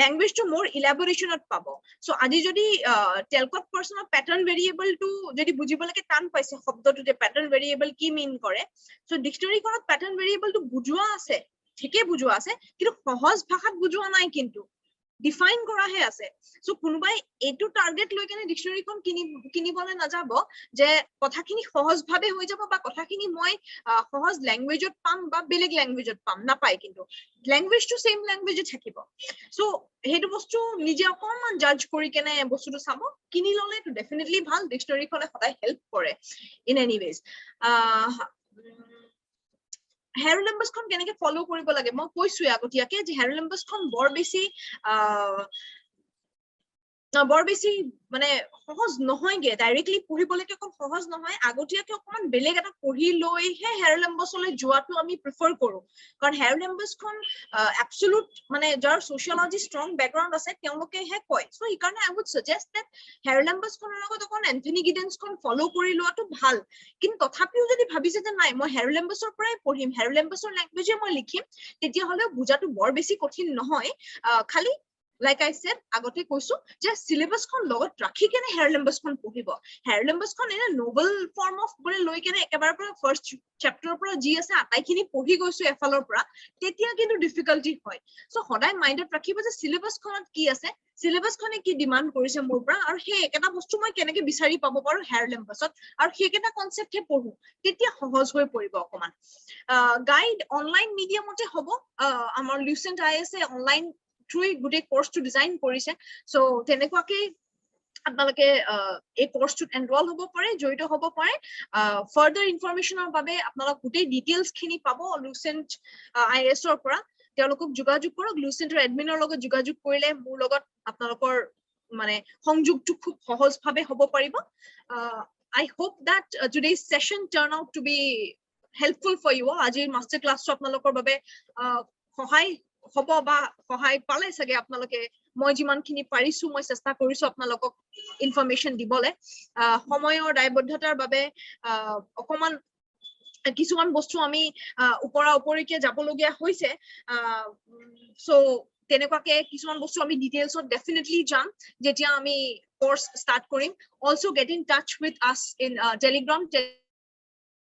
ল্যাঙ্গুৱেজটো মোৰ ইলাবোৰেশনত পাব. সো আজি যদি টেলকট পাৰ্সনৰ প্যাটাৰ্ন ভেৰিয়েবলটো যদি বুজিবলৈকে টান পাইছে শব্দটোতে প্যাটাৰ্ন ভেৰিয়েবল কি মিন কৰে, সো ডিকচনাৰীখনত প্যাটাৰ্ন ভেৰিয়েবলটো বুজোৱা আছে, ঠিকে বুজোৱা আছে, কিন্তু সহজ ভাষাত বুজোৱা নাই কিন্তু ডিফাইন কৰাহে আছে সো কোনোবাই এটো টাৰ্গেট লৈ কেনে ডিকশনাৰীখন কিনিবলে নাযাব যে কথাখিনি সহজভাৱে হৈ যাব বা কথাখিনি মই সহজ ল্যাঙ্গুৱেজত পাম বা বেলেগ ল্যাঙ্গুৱেজত পাম নাপায় কিন্তু ল্যাঙ্গুৱেজটো সেম ল্যাঙ্গুৱেজে থাকিব সো হেতু বস্তু নিজে অকমান জাজ কৰি কেনে বস্তুটো চাব কিনি ললে তো ডেফিনেটলি ভাল ডিকশনাৰীখনে সদায় হেল্প কৰে ইন এনি ওয়েজ হেৰলেম্বাছ খন কেনেকে ফলো কৰিব লাগে মই কৈছো আগতীয়াকে যে হেৰলেম্বাছ খন বৰ বেছি মানে সহজ নহয়গে ডাইৰেক্টলি পঢ়িবলৈকে অকল সহজ নহয় আগতীয়াকে অকমান বেলেগ এটা পঢ়ি লৈহে হেৰলেম্বাছলৈ যোৱাটো আমি প্ৰিফাৰ কৰো কাৰণ হেৰলেম্বাছ খন এবছলুট মানে যাৰ সোশিয়োলজি ষ্ট্ৰং বেকগ্ৰাউণ্ড আছে তেওঁলোকেহে কয় সো সেইকাৰণে আই উড সাজেষ্ট দ্যাট হেৰলেম্বাছ খনৰ লগত অকণ এন্থনী গিডেন্স খন ফলো কৰি লোৱাটো ভাল কিন্তু তথাপিও যদি ভাবিছে যে নাই মই হেৰলেম্বাছৰ পৰাই পঢ়িম হেৰলেম্বাছৰ ল্যাঙ্গুৱেজে মই লিখিম তেতিয়াহ'লে বুজাটো বৰ বেছি কঠিন নহয় খালি like I said agote koisu je syllabus kon logot rakhi kene heerlembus kon pohibo heerlembus kon ena novel form of bole loi kene ekebar pura first chapter pura ji ase atai khini pohi goisu efalor pura tetia kintu difficulty hoy so hodai minded rakhibo je syllabus konot ki ase syllabus khone ki demand korise mor pura aru he eketa bostu moi keneke bisari pabo paru heerlembusot aru he eketa concept he pohu tetia সহজ হৈ পৰিব অকমান guide online মিডিয়ামতে হ'ব আমাৰ Lucent IAS online থ্ৰুই গুটে কোৰ্সটো design কৰিছে so তেনেকুৱাকে আপোনালোকে এই কোৰ্সটোত এনৰোল হ'ব পাৰে জড়িত হ'ব পাৰে ফাৰ্দাৰ ইনফৰমেশনৰ বাবে আপোনালোক গুটে ডিটেইলছ খিনি পাব Lucent IAS ৰ পৰা তেওঁলোকক যোগাযোগ কৰক Lucent এডমিনৰ লগত যোগাযোগ কৰিলে মোৰ লগত আপোনালোকৰ মানে সংযোগটো খুব সহজভাৱে হ'ব পাৰিব I hope that today's session turn out to be helpful for you all আজিৰ মাস্টাৰ ক্লাছটো আপোনালোকৰ বাবে সহায় হ'ব বা সহায় পালে সগে আপোনালোকে মই যিমান খিনি পাৰিছো মই চেষ্টা কৰিছো আপোনালোকক ইনফৰমেশন দিবলে সময়ৰ দায়বদ্ধতাৰ বাবে অকমান কিছুমান বস্তু আমি উপৰা উপৰিকে যাবলগীয়া হৈছে সো তেনেকুৱাকে কিছুমান বস্তু আমি ডিটেইলছত ডেফিনেটলি যাম যেতিয়া আমি কোৰ্স স্টাৰ্ট কৰিম also get in touch with us in Telegram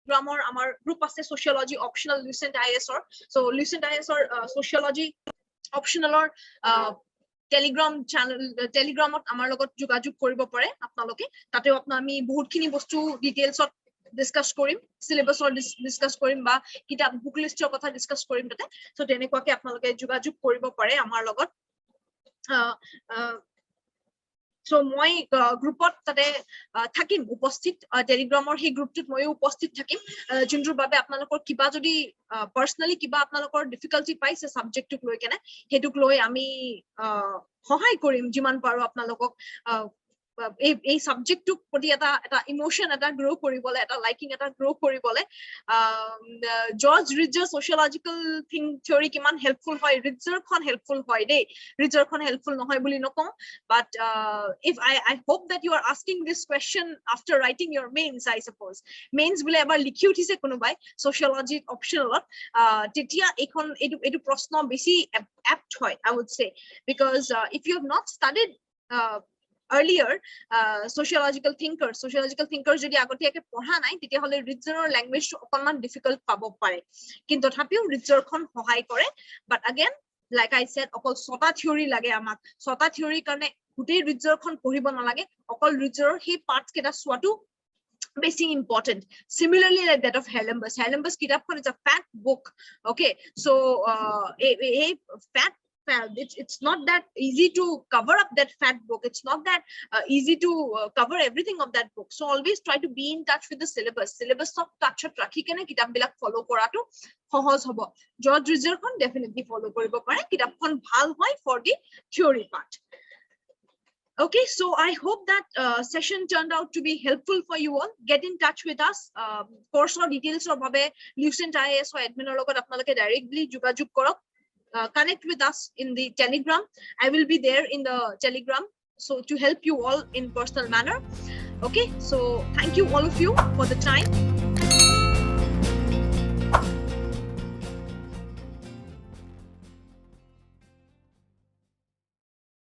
Grammar amar group ase sociology optional Lucent IAS or so Lucent IAS or sociology optional or telegram channel telegramot amar logot jogajog koribo pare apnaloke tate apna ami bahut khini bostu details ot discuss korim syllabus or discuss korim ba kitab book list er kotha discuss korim tate so tenekwa ke apnaloke jogajog koribo pare amar logot So moi groupot tate thakim upasthit telegramor he grouptut moi upasthit thakim junjur babe apnalokor kiba jodi personally kiba apnalokor difficulty paise subject tuk loi kene hetuk loi ami hohai korim jiman paro apnalokok এই সাবজেক্টটো প্ৰতি এটা emotion এটা grow কৰিবলে এটা liking এটা grow কৰিবলে George ৰিডজাৰ sociological thing theory কিমান helpful হয় ৰিডজাৰ খন হেল্পফুল হয় দেই ৰিডজাৰ খন হেল্পফুল নহয় বুলি নকওঁ বাট if I hope that you are asking this question after writing your mains I suppose mains bule ebar likhi uthise konobai sociology optional tetia ekhon edu proshno beshi apt hoy I would say because if you have not studied earlier sociological thinkers jodi agotiyake পঢ়া নাই তেতিয়া হলে ৰিডজাৰৰ language অকমান difficult পাব পাৰে কিন্তু তথাপিও ৰিডজাৰ খন সহায় কৰে বাট again like I said অকল ছটা থিওৰি লাগে আমাক ছটা থিওৰি কাৰণে গুটেই ৰিডজাৰ খন পঢ়িব নালাগে অকল ৰিডজাৰৰ সেই পাৰ্টস কেটা সোৱাটো basically important similarly like that of Heerlembus kitabkhon is a fat book okay so a fat it's not that easy to cover up that fat book it's not that easy to cover everything of that book so always try to be in touch with the syllabus of touch rakhi kene kitab bilak follow koratu সহজ হ'ব George Rizzer kon definitely follow koribo pare kitabkhon bhal hoy for the theory part Okay, so I hope that session turned out to be helpful for you all. Get in touch with us. Course or details or bhabe Lucent IAS or admin logot apnaloke directly jogajog korok. Connect with us in the Telegram. I will be there in the Telegram so to help you all in personal manner. Okay, so thank you all of you for the time.